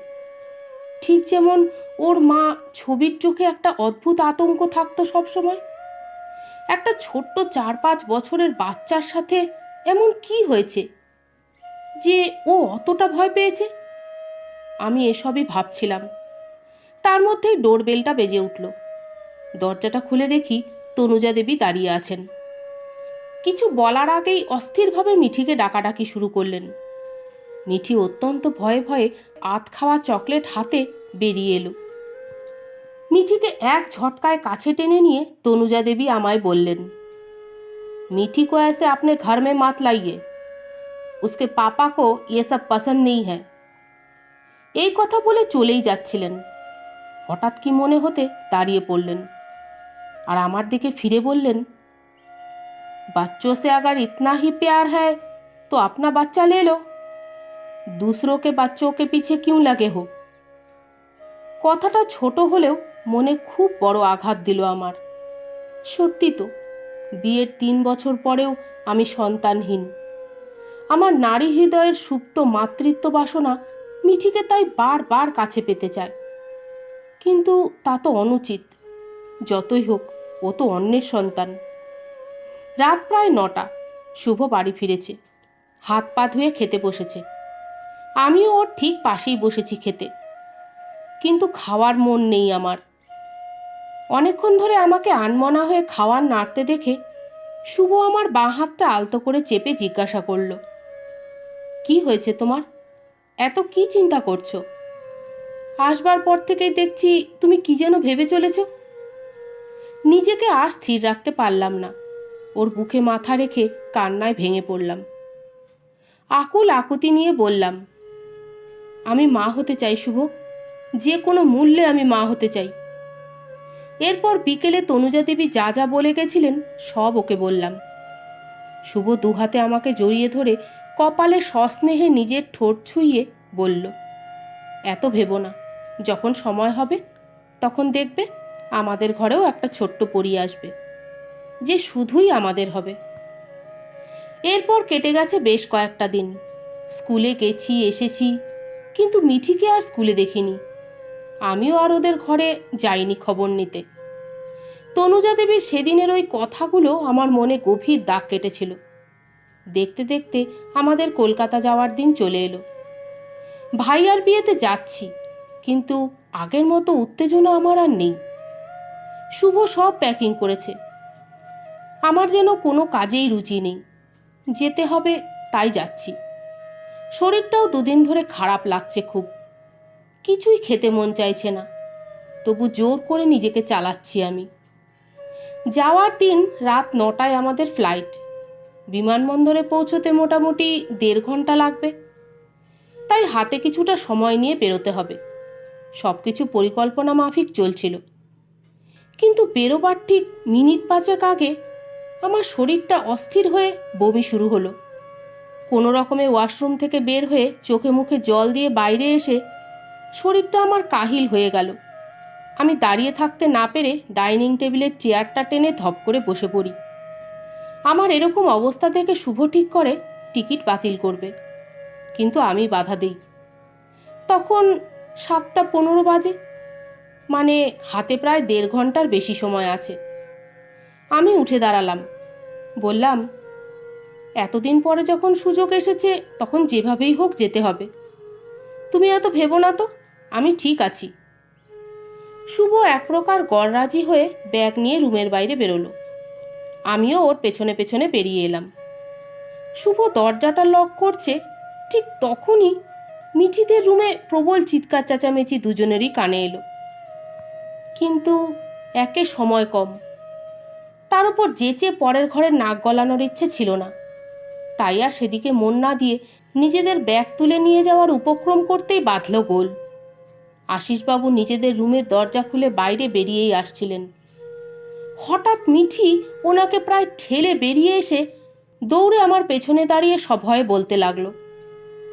ঠিক যেমন ওর মা ছবির চোখে একটা অদ্ভুত আতঙ্ক থাকতো সবসময়। একটা ছোট্ট 4-5 বছরের বাচ্চার সাথে এমন কি হয়েছে যে ও অতটা ভয় পেয়েছে? আমি এসবই ভাবছিলাম, তার মধ্যেই ডোরবেলটা বেজে উঠল। দরজাটা খুলে দেখি তনুজা দেবী দাঁড়িয়ে আছেন। কিছু বলার আগেই অস্থিরভাবে মিঠিকে ডাকাডাকি শুরু করলেন। মিঠি অত্যন্ত ভয়ে ভয়ে আধ খাওয়া চকলেট হাতে বেরিয়ে এলো। মিঠিকে এক ঝটকায় কাছে টেনে নিয়ে তনুজা দেবী আমায় বললেন, মিठी को ऐसे अपने घर में मत लाइए, उसके पापा को ये सब पसंद नहीं है। এই কথা বলে চলেই যাচ্ছিলেন। হঠাৎ কি মনে হতে দাঁড়িয়ে পড়লেন আর আমার দিকে ফিরে বললেন, बच्चों से अगर इतना ही प्यार है तो अपना बच्चा ले लो, दूसरों के बच्चों के पीछे क्यों लगे हो। কথাটা ছোট হলেও মনে খুব বড় আঘাত দিল আমার। সত্যি তো, বিয়ের 3 বছর পরেও আমি সন্তানহীন। আমার নারী হৃদয়ের সুপ্ত মাতৃত্ব বাসনা মিঠিকে তাই বারবার কাছে পেতে চায়, কিন্তু তা তো অনুচিত। যতই হোক, ও তো অন্যের সন্তান। রাত প্রায় 9টা। শুভ বাড়ি ফিরেছে, হাত পা ধুয়ে খেতে বসেছে। আমিও ওর ঠিক পাশেই বসেছি খেতে, কিন্তু খাওয়ার মন নেই আমার। অনেকক্ষণ ধরে আমাকে আনমনা হয়ে খাওয়ার নাড়তে দেখে শুভ আমার বাঁ হাতটা আলতো করে চেপে জিজ্ঞাসা করল, কি হয়েছে তোমার? এত কি চিন্তা করছো? আসবার পর থেকেই দেখছি তুমি কি যেন ভেবে চলেছ। নিজেকে আর স্থির রাখতে পারলাম না। ওর বুকে মাথা রেখে কান্নায় ভেঙে পড়লাম। আকুল আকুতি নিয়ে বললাম, আমি মা হতে চাই শুভ, যে কোনো মূল্যে আমি মা হতে চাই। এরপর বিকেলে তনুজা দেবী যা যা বলে গেছিলেন সব ওকে বললাম। শুভ দুহাতে আমাকে জড়িয়ে ধরে কপালে সস্নেহে নিজের ঠোঁট ছুঁয়ে বলল, এত ভেবো না, যখন সময় হবে তখন দেখবে আমাদের ঘরেও একটা ছোট্ট পরী আসবে, যে শুধুই আমাদের হবে। এরপর কেটে গেছে বেশ কয়েকটা দিন। স্কুলে গেছি এসেছি, কিন্তু মিঠিকে আর স্কুলে দেখিনি। আমিও আর ওদের ঘরে যাইনি খবর নিতে। তনুজা দেবীর সেদিনের ওই কথাগুলো আমার মনে গভীর দাগ কেটেছিল। দেখতে দেখতে আমাদের কলকাতা যাওয়ার দিন চলে এলো। ভাইয়ার বিয়েতে যাচ্ছি, কিন্তু আগের মতো উত্তেজনা আমার আর নেই। শুভ সব প্যাকিং করেছে। আমার যেন কোনো কাজেই রুচি নেই, যেতে হবে তাই যাচ্ছি। শরীরটাও 2 দিন ধরে খারাপ লাগছে খুব, কিছুই খেতে মন চাইছে না, তবু জোর করে নিজেকে চালাচ্ছি আমি। যাওয়ার দিন রাত 9টায় আমাদের ফ্লাইট। বিমানবন্দরে পৌঁছতে মোটামুটি 1.5 ঘন্টা লাগবে, তাই হাতে কিছুটা সময় নিয়ে বেরোতে হবে। সব কিছু পরিকল্পনা মাফিক চলছিল, কিন্তু বেরোবার ঠিক মিনিট 5 আগে আমার শরীরটা অস্থির হয়ে বমি শুরু হলো। কোনো রকমে ওয়াশরুম থেকে বের হয়ে চোখে মুখে জল দিয়ে বাইরে এসে শরীরটা আমার কাহিল হয়ে গেল। আমি দাঁড়িয়ে থাকতে না পেরে ডাইনিং টেবিলের চেয়ারটা টেনে ধপ করে বসে পড়ি। আমার এরকম অবস্থা থেকে শুভ ঠিক করে টিকিট বাতিল করবে, কিন্তু আমি বাধা দিই। তখন 7:15 বাজে, মানে হাতে প্রায় 1.5 ঘন্টার বেশি সময় আছে। আমি উঠে দাঁড়ালাম, বললাম, এতদিন পরে যখন সুযোগ এসেছে তখন যেভাবেই হোক যেতে হবে। তুমি এত ভেবো না তো, আমি ঠিক আছি। শুভ এক প্রকার গড়রাজি হয়ে ব্যাগ নিয়ে রুমের বাইরে বেরোলো। আমিও ওর পেছনে পেছনে বেরিয়ে এলাম। শুভ দরজাটা লক করছে, ঠিক তখনই মিঠিদের রুমে প্রবল চিৎকার চেঁচামেচি দুজনেরই কানে এলো। কিন্তু একে সময় কম, তার উপর যেচে পরের ঘরে নাক গলানোর ইচ্ছে ছিল না। তাই আর সেদিকে মন না দিয়ে নিজেদের ব্যাগ তুলে নিয়ে যাওয়ার উপক্রম করতেই বাঁধল গোল। আশিসবাবু নিজেদের রুমের দরজা খুলে বাইরে বেরিয়েই আসছিলেন। হঠাৎ মিঠি ওনাকে প্রায় ঠেলে বেরিয়ে এসে দৌড়ে আমার পেছনে দাঁড়িয়ে সভয়ে বলতে লাগলো,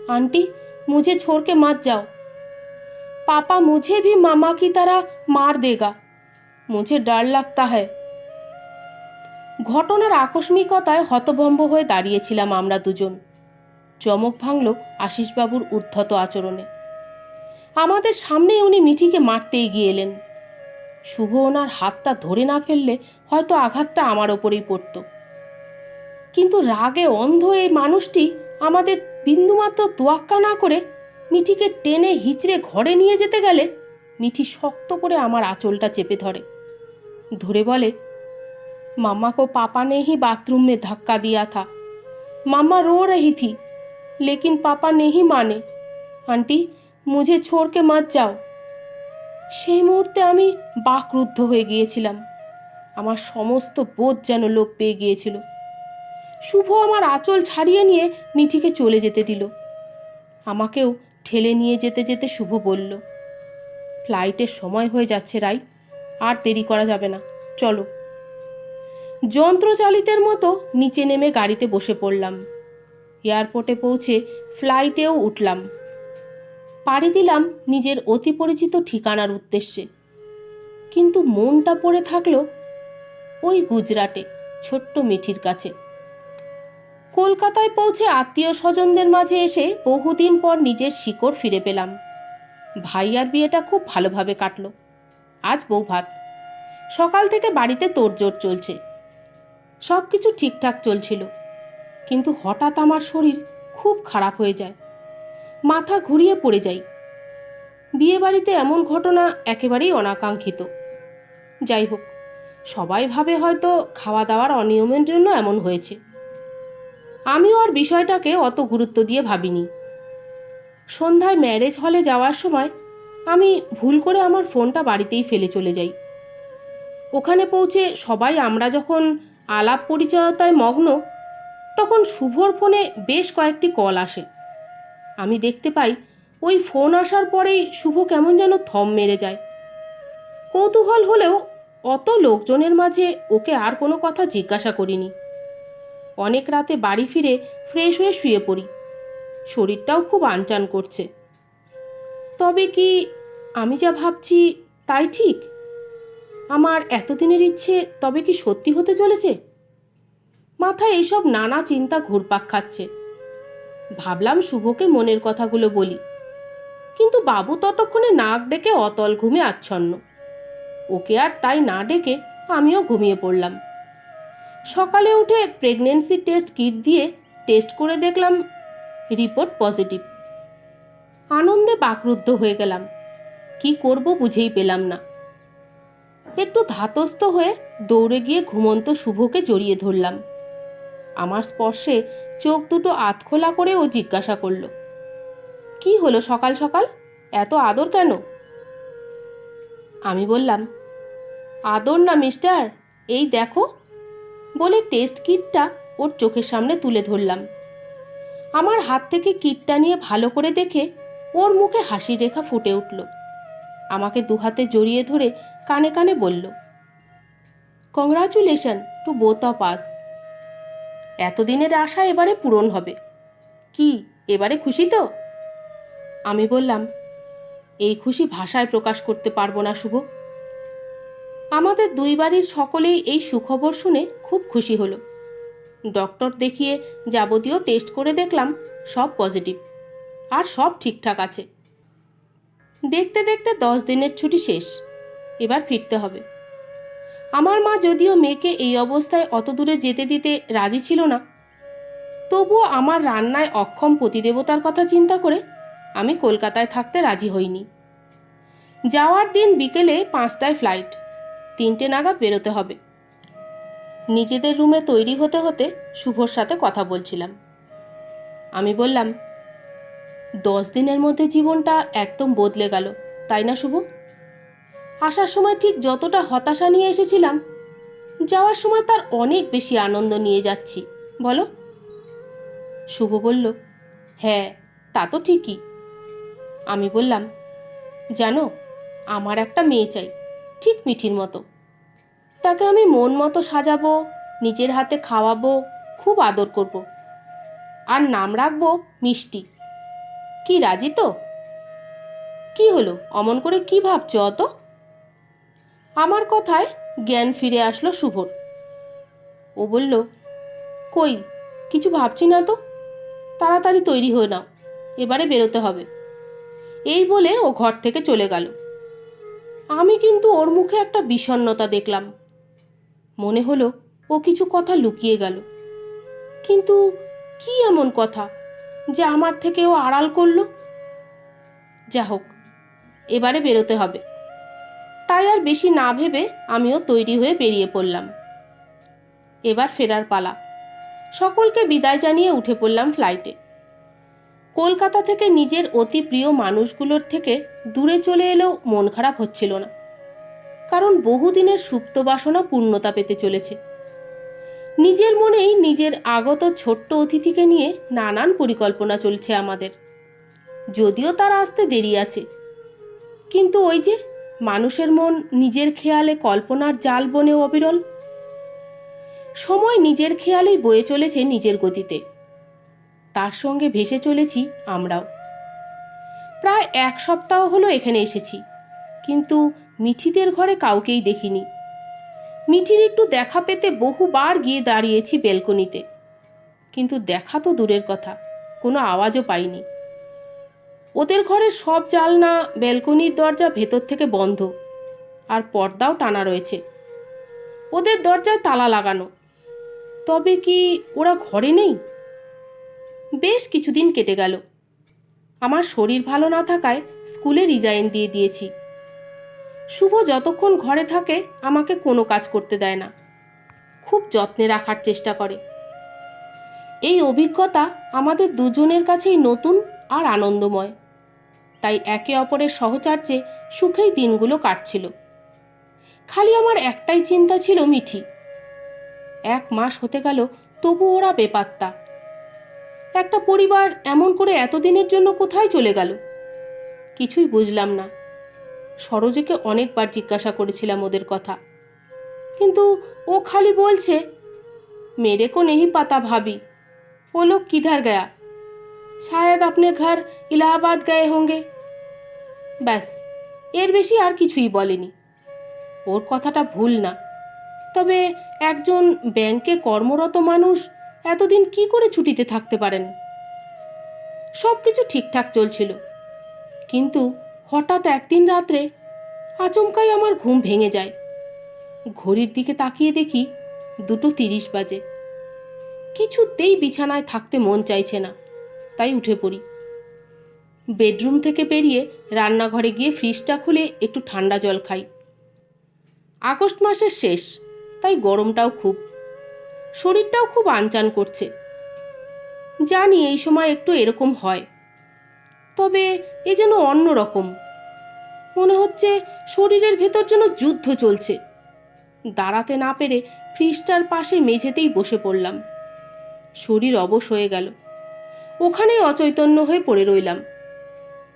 आंटी मुझे छोड़ के मत जाओ, पापा मुझे भी मामा की तरह मार देगा, मुझे डर लगता है। ঘটনার আকস্মিকতায় হতভম্ব হয়ে দাঁড়িয়েছিলাম আমরা দুজন। চমক ভাঙল আশিসবাবুর উদ্ধত আচরণে। আমাদের সামনেই উনি মিঠিকে মারতে এগিয়ে এলেন। শুভ ওনার হাতটা ধরে না ফেললে হয়তো আঘাতটা আমার ওপরেই পড়ত, কিন্তু রাগে অন্ধ এই মানুষটি আমাদের বিন্দুমাত্র তোয়াক্কা না করে মিঠিকে টেনে হিচড়ে ঘরে নিয়ে যেতে গেলে মিঠি শক্ত করে আমার আঁচলটা চেপে ধরে বলে, मामा को पापा ने ही बाथरूम में धक्का दिया था, मामा रो रही थी लेकिन पापा नहीं माने, आंटी मुझे छोड़ के मत जाओ। সেই মুহূর্তে আমি বাকরুদ্ধ হয়ে গিয়েছিলাম। আমার সমস্ত বোধ যেন লোপ পেয়ে গিয়েছিল। শুভ আমার আঁচল ছাড়িয়ে নিয়ে মিঠিকে চলে যেতে দিল। আমাকেও ঠেলে নিয়ে যেতে যেতে শুভ বলল, ফ্লাইটের সময় হয়ে যাচ্ছে রাই, আর দেরি করা যাবে না, চলো। যন্ত্রচালিতের মতো নিচে নেমে গাড়িতে বসে পড়লাম। এয়ারপোর্টে পৌঁছে ফ্লাইটেও উঠলাম। পাড়ি দিলাম নিজের অতি পরিচিত ঠিকানার উদ্দেশ্যে। কিন্তু মনটা পড়ে থাকলো ওই গুজরাটে ছোট্ট মিঠির কাছে। কলকাতায় পৌঁছে আত্মীয় স্বজনদের মাঝে এসে বহুদিন পর নিজের শিকড় ফিরে পেলাম। ভাইয়ার বিয়েটা খুব ভালোভাবে কাটলো। আজ বৌভাত। সকাল থেকে বাড়িতে তোড়জোড় চলছে। সব কিছু ঠিকঠাক চলছিল, কিন্তু হঠাৎ আমার শরীর খুব খারাপ হয়ে যায়, মাথা ঘুরিয়ে পড়ে যাই। বিয়ে বাড়িতে এমন ঘটনা একেবারেই অনাকাঙ্ক্ষিত। যাই হোক, সবাই ভাবে হয়তো খাওয়া দাওয়ার অনিয়মের জন্য এমন হয়েছে। আমিও আর বিষয়টাকে অত গুরুত্ব দিয়ে ভাবিনি। সন্ধ্যায় ম্যারেজ হলে যাওয়ার সময় আমি ভুল করে আমার ফোনটা বাড়িতেই ফেলে চলে যাই। ওখানে পৌঁছে সবাই আমরা যখন আলাপ পরিচয়তায় মগ্ন, তখন শুভর ফোনে বেশ কয়েকটি কল আসে। আমি দেখতে পাই ওই ফোন আসার পরেই শুভ কেমন যেন থম মেরে যায়। কৌতূহল হলেও অত লোকজনের মাঝে ওকে আর কোনো কথা জিজ্ঞাসা করিনি। অনেক রাতে বাড়ি ফিরে ফ্রেশ হয়ে শুয়ে পড়ি। শরীরটাও খুব আনচান করছে। তবে কি আমি যা ভাবছি তাই ঠিক? আমার এতদিনের ইচ্ছে তবে কি সত্যি হতে চলেছে? মাথায় এইসব নানা চিন্তা ঘুরপাক খাচ্ছে। ভাবলাম শুভকে মনের কথাগুলো বলি, কিন্তু বাবু ততক্ষণে নাক ডেকে অতল ঘুমে আচ্ছন্ন। ওকে আর তাই না ডেকে আমিও ঘুমিয়ে পড়লাম। সকালে উঠে প্রেগনেন্সি টেস্ট কিট দিয়ে টেস্ট করে দেখলাম রিপোর্ট পজিটিভ। আনন্দে বাকরুদ্ধ হয়ে গেলাম। কি করব বুঝেই পেলাম না। একটু ধাতস্থ হয়ে দৌড়ে গিয়ে ঘুমন্ত শুভকে জড়িয়ে ধরলাম। আমার স্পর্শে চোখ দুটো আধখোলা করে ও জিজ্ঞাসা করল, কি হলো সকাল সকাল, এত আদর কেন? আমি বললাম, আদর না মিস্টার, এই দেখো, বলে টেস্ট কিটটা ওর চোখের সামনে তুলে ধরলাম। আমার হাত থেকে কিটটা নিয়ে ভালো করে দেখে ওর মুখে হাসির রেখা ফুটে উঠল। আমাকে দুহাতে জড়িয়ে ধরে কানে কানে বলল, congratulation to both of us. এতদিনের আশা এবারে পূরণ হবে। কি এবারে খুশি তো? আমি বললাম, এই খুশি ভাষায় প্রকাশ করতে পারবো না শুভ। আমাদের দুই বাড়ির সকলেই এই সুখবর শুনে খুব খুশি হলো। ডক্টর দেখিয়ে যাবতীয় টেস্ট করে দেখলাম সব পজিটিভ, আর সব ঠিকঠাক আছে। দেখতে দেখতে 10 দিনের ছুটি শেষ, এবার ফিরতে হবে। আমার মা যদিও মেয়েকে এই অবস্থায় অত দূরে যেতে দিতে রাজি ছিল না, তবুও আমার রান্নায় অক্ষম পতিদেবতার কথা চিন্তা করে আমি কলকাতায় থাকতে রাজি হইনি। যাওয়ার দিন বিকেলে 5টায় ফ্লাইট, 3টে নাগাদ বেরোতে হবে। নিজেদের রুমে তৈরি হতে হতে শুভর সাথে কথা বলছিলাম। আমি বললাম, 10 দিনের মধ্যে জীবনটা একদম বদলে গেল, তাই না শুভ? আসার সময় ঠিক যতটা হতাশা নিয়ে এসেছিলাম, যাওয়ার সময় তার অনেক বেশি আনন্দ নিয়ে যাচ্ছি, বলো? শুভ বলল, হ্যাঁ তা তো ঠিকই। আমি বললাম, জানো, আমার একটা মেয়ে চাই, ঠিক মিঠির মতো। তাকে আমি মন মতো সাজাবো, নিজের হাতে খাওয়াবো, খুব আদর করব, আর নাম রাখবো মিষ্টি। কি রাজি তো? কি হলো, অমন করে কি ভাবছো অত? আমার কথায় জ্ঞান ফিরে আসলো শুভর। ও বলল, কই কিছু ভাবছি না তো, তাড়াতাড়ি তৈরি হয়ে নাও, এবারে বেরোতে হবে। এই বলে ও ঘর থেকে চলে গেল। আমি কিন্তু ওর মুখে একটা বিষণ্ণতা দেখলাম। মনে হলো ও কিছু কথা লুকিয়ে গেল, কিন্তু কি এমন কথা যে আমার থেকে ও আড়াল করলো? যা হোক, এবারে বেরোতে হবে। তাই আর বেশি না ভেবে আমিও তৈরি হয়ে বেরিয়ে পড়লাম। এবার ফেরার পালা। সকলকে বিদায় জানিয়ে উঠে পড়লাম ফ্লাইটে। কলকাতা থেকে নিজের অতি প্রিয় মানুষগুলোর থেকে দূরে চলে এলেও মন খারাপ হচ্ছিল না, কারণ বহুদিনের সুপ্ত বাসনা পূর্ণতা পেতে চলেছে। নিজের মনেই নিজের আগত ছোট্ট অতিথিকে নিয়ে নানান পরিকল্পনা চলছে আমাদের। যদিও তার আসতে দেরি আছে, কিন্তু ওই যে মানুষের মন নিজের খেয়ালে কল্পনার জাল বনেও অবিরল। সময় নিজের খেয়ালেই বয়ে চলেছে নিজের গতিতে, তার সঙ্গে ভেসে চলেছি আমরাও। প্রায় 1 সপ্তাহ হলো এখানে এসেছি, কিন্তু মিঠিদের ঘরে কাউকেই দেখিনি। মিঠির একটু দেখা পেতে বহুবার গিয়ে দাঁড়িয়েছি বেলকনিতে, কিন্তু দেখা তো দূরের কথা, কোনো আওয়াজও পাইনি। ওদের ঘরের সব জানলা, বেলকনির দরজা ভেতর থেকে বন্ধ, আর পর্দাও টানা রয়েছে। ওদের দরজায় তালা লাগানো। তবে কি ওরা ঘরে নেই? বেশ কিছুদিন কেটে গেল। আমার শরীর ভালো না থাকায় স্কুলে রিজাইন দিয়ে দিয়েছি। শুভ যতক্ষণ ঘরে থাকে আমাকে কোনো কাজ করতে দেয় না, খুব যত্নে রাখার চেষ্টা করে। এই অভিজ্ঞতা আমাদের দুজনের কাছেই নতুন আর আনন্দময়, তাই একে অপরের সহচার্যে সুখেই দিনগুলো কাটছিল। খালি আমার একটাই চিন্তা ছিল মিঠি। 1 মাস হতে গেল, তবু ওরা বেপাত্তা। একটা পরিবার এমন করে এতদিনের জন্য কোথায় চলে গেল? কিছুই বুঝলাম না। সরোজকে অনেকবার জিজ্ঞাসা করেছিলাম ওদের কথা, কিন্তু ও খালি বলছে, मेरे को नहीं पता भाभी, वो लोग किधर गया, शायद अपने घर इलाहाबाद गए होंगे। ব্যাস, এর বেশি আর কিছুই বলেনি। ওর কথাটা ভুল না, তবে একজন ব্যাংকে কর্মরত মানুষ এতদিন কি করে ছুটিতে থাকতে পারেন? সব কিছু ঠিকঠাক চলছিল, কিন্তু হঠাৎ একদিন রাত্রে আচমকাই আমার ঘুম ভেঙে যায়। ঘড়ির দিকে তাকিয়ে দেখি 2:30 বাজে। কিছুতেই বিছানায় থাকতে মন চাইছে না, তাই উঠে পড়ি। বেডরুম থেকে বেরিয়ে রান্নাঘরে গিয়ে ফ্রিজটা খুলে একটু ঠান্ডা জল খাই। আগস্ট মাসের শেষ, তাই গরমটাও খুব, শরীরটাও খুব আনচান করছে। জানি এই সময় একটু এরকম হয়, তবে এ যেন অন্যরকম। মনে হচ্ছে শরীরের ভেতর যেন যুদ্ধ চলছে। দাঁড়াতে না পেরে ফ্রিজটার পাশে মেঝেতেই বসে পড়লাম। শরীর অবশ হয়ে গেল, ওখানেই অচৈতন্য হয়ে পড়ে রইলাম।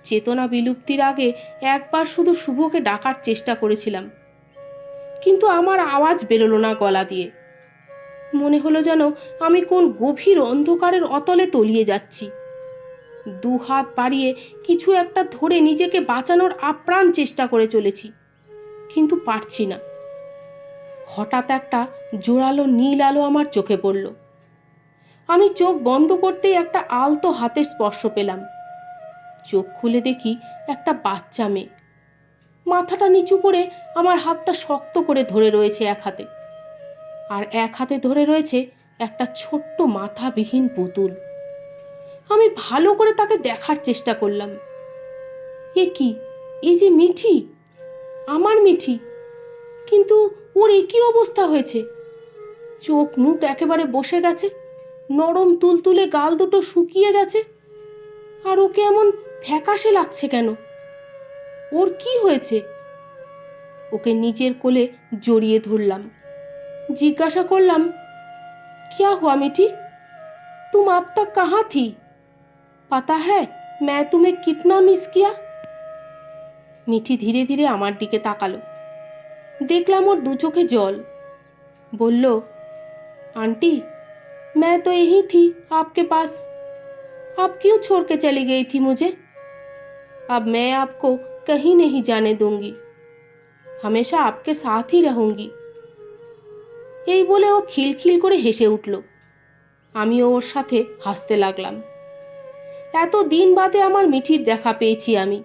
চেতনা বিলুপ্তির আগে একবার শুধু শুভকে ডাকার চেষ্টা করেছিলাম, কিন্তু আমার আওয়াজ বেরোলো না গলা দিয়ে। মনে হলো যেন আমি কোন গভীর অন্ধকারের অতলে তলিয়ে যাচ্ছি। দু হাত বাড়িয়ে কিছু একটা ধরে নিজেকে বাঁচানোর আপ্রাণ চেষ্টা করে চলেছি, কিন্তু পারছি না। হঠাৎ একটা জোরালো নীল আলো আমার চোখে পড়ল। আমি চোখ বন্ধ করতেই একটা আলতো হাতের স্পর্শ পেলাম। চোখ খুলে দেখি একটা বাচ্চা মেয়ে মাথাটা নিচু করে আমার হাতটা শক্ত করে ধরে রয়েছে এক হাতে, আর এক হাতে ধরে রয়েছে একটা ছোট্ট মাথাবিহীন পুতুল। আমি ভালো করে তাকে দেখার চেষ্টা করলাম। এ কি, এই যে মিঠি, আমার মিঠি, কিন্তু ওর একই অবস্থা হয়েছে। চোখ মুখ একেবারে বসে গেছে, নরম তুলতুলে গাল দুটো শুকিয়ে গেছে, আর ওকে এমন ফ্যাকাশে লাগছে কেন? ওর কি হয়েছে? ওকে নিজের কোলে জড়িয়ে ধরলাম, জিজ্ঞাসা করলাম, क्या हुआ मीठी? तुम अब तक कहाँ थी? पता है मैं तुम्हें कितना मिस किया? মিঠি ধীরে ধীরে আমার দিকে তাকালো। দেখলাম ওর দু চোখে জল। বলল, आंटी मैं तो यही थी आपके पास, आप क्यों छोड़ के चली गई थी मुझे? अब मैं आपको कहीं नहीं जाने दूंगी, हमेशा आपके साथ ही रहूंगी। এই বলে ও খিলখিল করে হেসে উঠল। আমিও ওর সাথে হাসতে লাগলাম। এত দিন বাদে আমার মিঠির দেখা পেয়েছি আমি,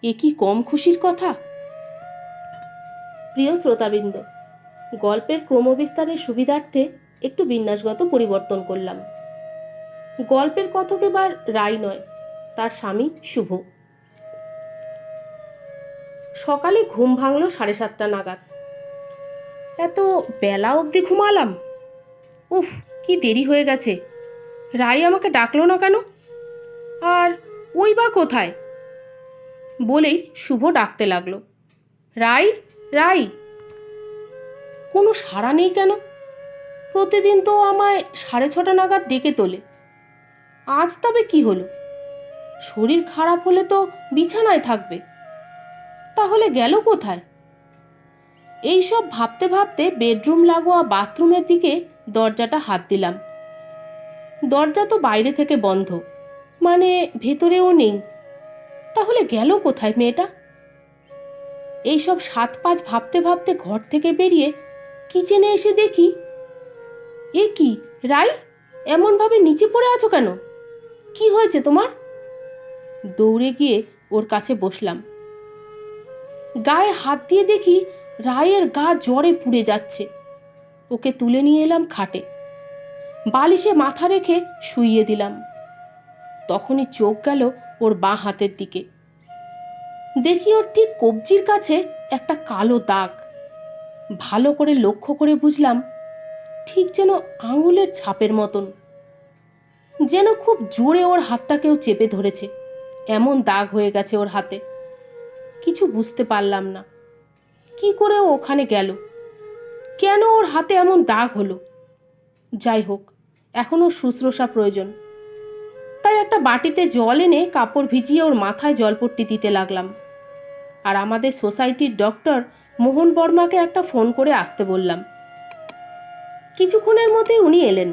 এ কি কম খুশির কথা? প্রিয় শ্রোতাবৃন্দ, গল্পের ক্রমবিস্তারের সুবিধার্থে একটু বিন্যাসগত পরিবর্তন করলাম। গল্পের কথক এবার রাই নয়, তার স্বামী শুভ। সকালে ঘুম ভাঙল 7:30 নাগাদ। এত বেলা অবধি ঘুমালাম? উফ, কি দেরি হয়ে গেছে। রাই আমাকে ডাকলো না কেন? আর ওই বা কোথায়? বলেই শুভ ডাকতে লাগলো, রাই, রাই। কোনো সাড়া নেই কেন? প্রতিদিন তো আমায় 6:30 নাগাদ ডেকে তোলে। আজ তবে কি হলো? শরীর খারাপ হলে তো বিছানায় থাকবে, তাহলে গেল কোথায়? এইসব ভাবতে ভাবতে বেডরুম লাগোয়া বাথরুমের দিকে দরজাটা হাত দিলাম। দরজা তো বাইরে থেকে বন্ধ, মানে ভেতরেও নেই। তাহলে গেল কোথায় মেয়েটা? এইসব 7-5 ভাবতে ভাবতে ঘর থেকে বেরিয়ে কিচেনে এসে দেখি, এ কি রাই, এমনভাবে নিচে পড়ে আছো কেন? কি হয়েছে তোমার? দৌড়ে গিয়ে ওর কাছে বসলাম। গায়ে হাত দিয়ে দেখি রায়ের গা জ্বরে পুড়ে যাচ্ছে। ওকে তুলে নিয়ে এলাম খাটে, বালিশে মাথা রেখে শুইয়ে দিলাম। তখনই চোখ গেল ওর বাঁ হাতের দিকে। দেখি ওর ঠিক কবজির কাছে একটা কালো দাগ। ভালো করে লক্ষ্য করে বুঝলাম, ঠিক যেন আঙুলের ছাপের মতন। যেন খুব জোরে ওর হাতটা কেউ চেপে ধরেছে, এমন দাগ হয়ে গেছে ওর হাতে। কিছু বুঝতে পারলাম না, কি করে ও ওখানে গেল, কেন ওর হাতে এমন দাগ হলো। যাই হোক, এখনও শুশ্রূষা প্রয়োজন। তাই একটা বাটিতে জল এনে কাপড় ভিজিয়ে ওর মাথায় জলপট্টি দিতে লাগলাম। আর আমাদের সোসাইটির ডক্টর মোহন বর্মাকে একটা ফোন করে আসতে বললাম। কিছুক্ষণের মধ্যে উনি এলেন।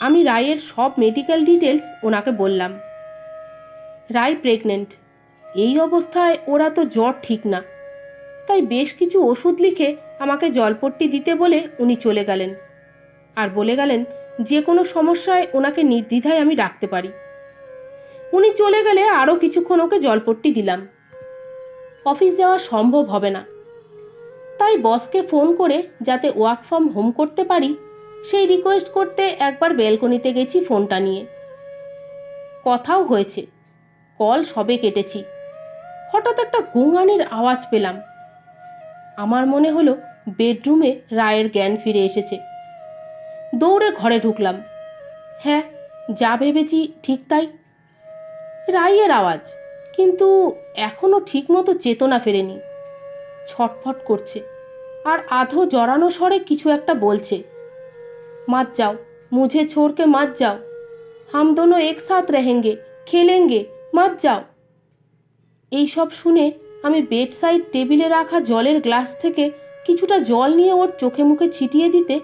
আমি রায়ের সব মেডিকেল ডিটেলস ওনাকে বললাম। রাই প্রেগনেন্ট, এই অবস্থায় ওরা তো জ্বর ঠিক না, তাই বেশ কিছু ওষুধ লিখে আমাকে জলপট্টি দিতে বলে উনি চলে গেলেন। আর বলে গেলেন যে কোনো সমস্যায় ওনাকে নির্দ্বিধায় আমি ডাকতে পারি। উনি চলে গেলে আরও কিছুক্ষণ ওকে জলপট্টি দিলাম। অফিস যাওয়া সম্ভব হবে না, তাই বসকে ফোন করে যাতে ওয়ার্ক ফ্রম হোম করতে পারি সেই রিকোয়েস্ট করতে একবার ব্যালকনিতে গেছি ফোনটা নিয়ে। কথাও হয়েছে, কল সবে কেটেছি। হঠাৎ একটা গুঙানির আওয়াজ পেলাম। আমার মনে হলো বেডরুমে রায়ের জ্ঞান ফিরে এসেছে। দৌড়ে ঘরে ঢুকলাম। হ্যাঁ, যা ভেবেছি ঠিক তাই, রাইয়ের আওয়াজ, কিন্তু এখনও ঠিকমতো চেতনা ফেরেনি। ছটফট করছে আর আধো জড়ানো স্বরে কিছু একটা বলছে। मत जाओ, मुझे छोड़ के मत जाओ, हम दोनों एक साथ रहेंगे, खेलेंगे, मत जाओ। এই সব শুনে আমি বেড সাইড টেবিলে রাখা জলের গ্লাস থেকে কিছুটা জল নিয়ে ওর চোখে মুখে ছিটিয়ে দিতে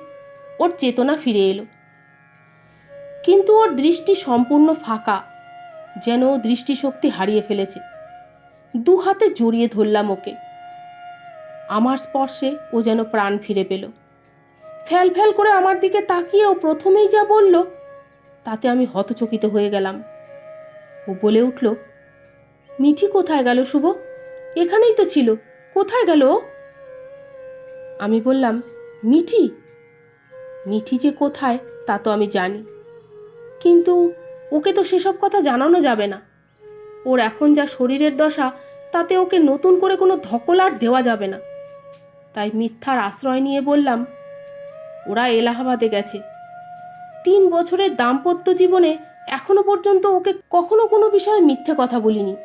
ওর চেতনা ফিরে এলো, কিন্তু ওর দৃষ্টি সম্পূর্ণ ফাঁকা, যেন ও দৃষ্টিশক্তি হারিয়ে ফেলেছে। দু হাতে জড়িয়ে ধরলাম ওকে। আমার স্পর্শে ও যেন প্রাণ ফিরে পেল। ফ্যাল ফ্যাল করে আমার দিকে তাকিয়ে ও প্রথমেই যা বলল তাতে আমি হতচকিত হয়ে গেলাম। ও বলে উঠল, মিঠি কোথায় গেল শুভ? এখানেই তো ছিল, কোথায় গেল ও? আমি বললাম, মিঠি? মিঠি যে কোথায় তা তো আমি জানি, কিন্তু ওকে তো সেসব কথা জানানো যাবে না। ওর এখন যা শরীরের দশা, তাতে ওকে নতুন করে কোনো ধকল আর দেওয়া যাবে না। তাই মিথ্যার আশ্রয় নিয়ে বললাম, ওরা এলাহাবাদে গেছে। 3 বছরের দাম্পত্য জীবনে এখনো পর্যন্ত ওকে কখনো কোনো বিষয়ে মিথ্যে কথা বলিনি।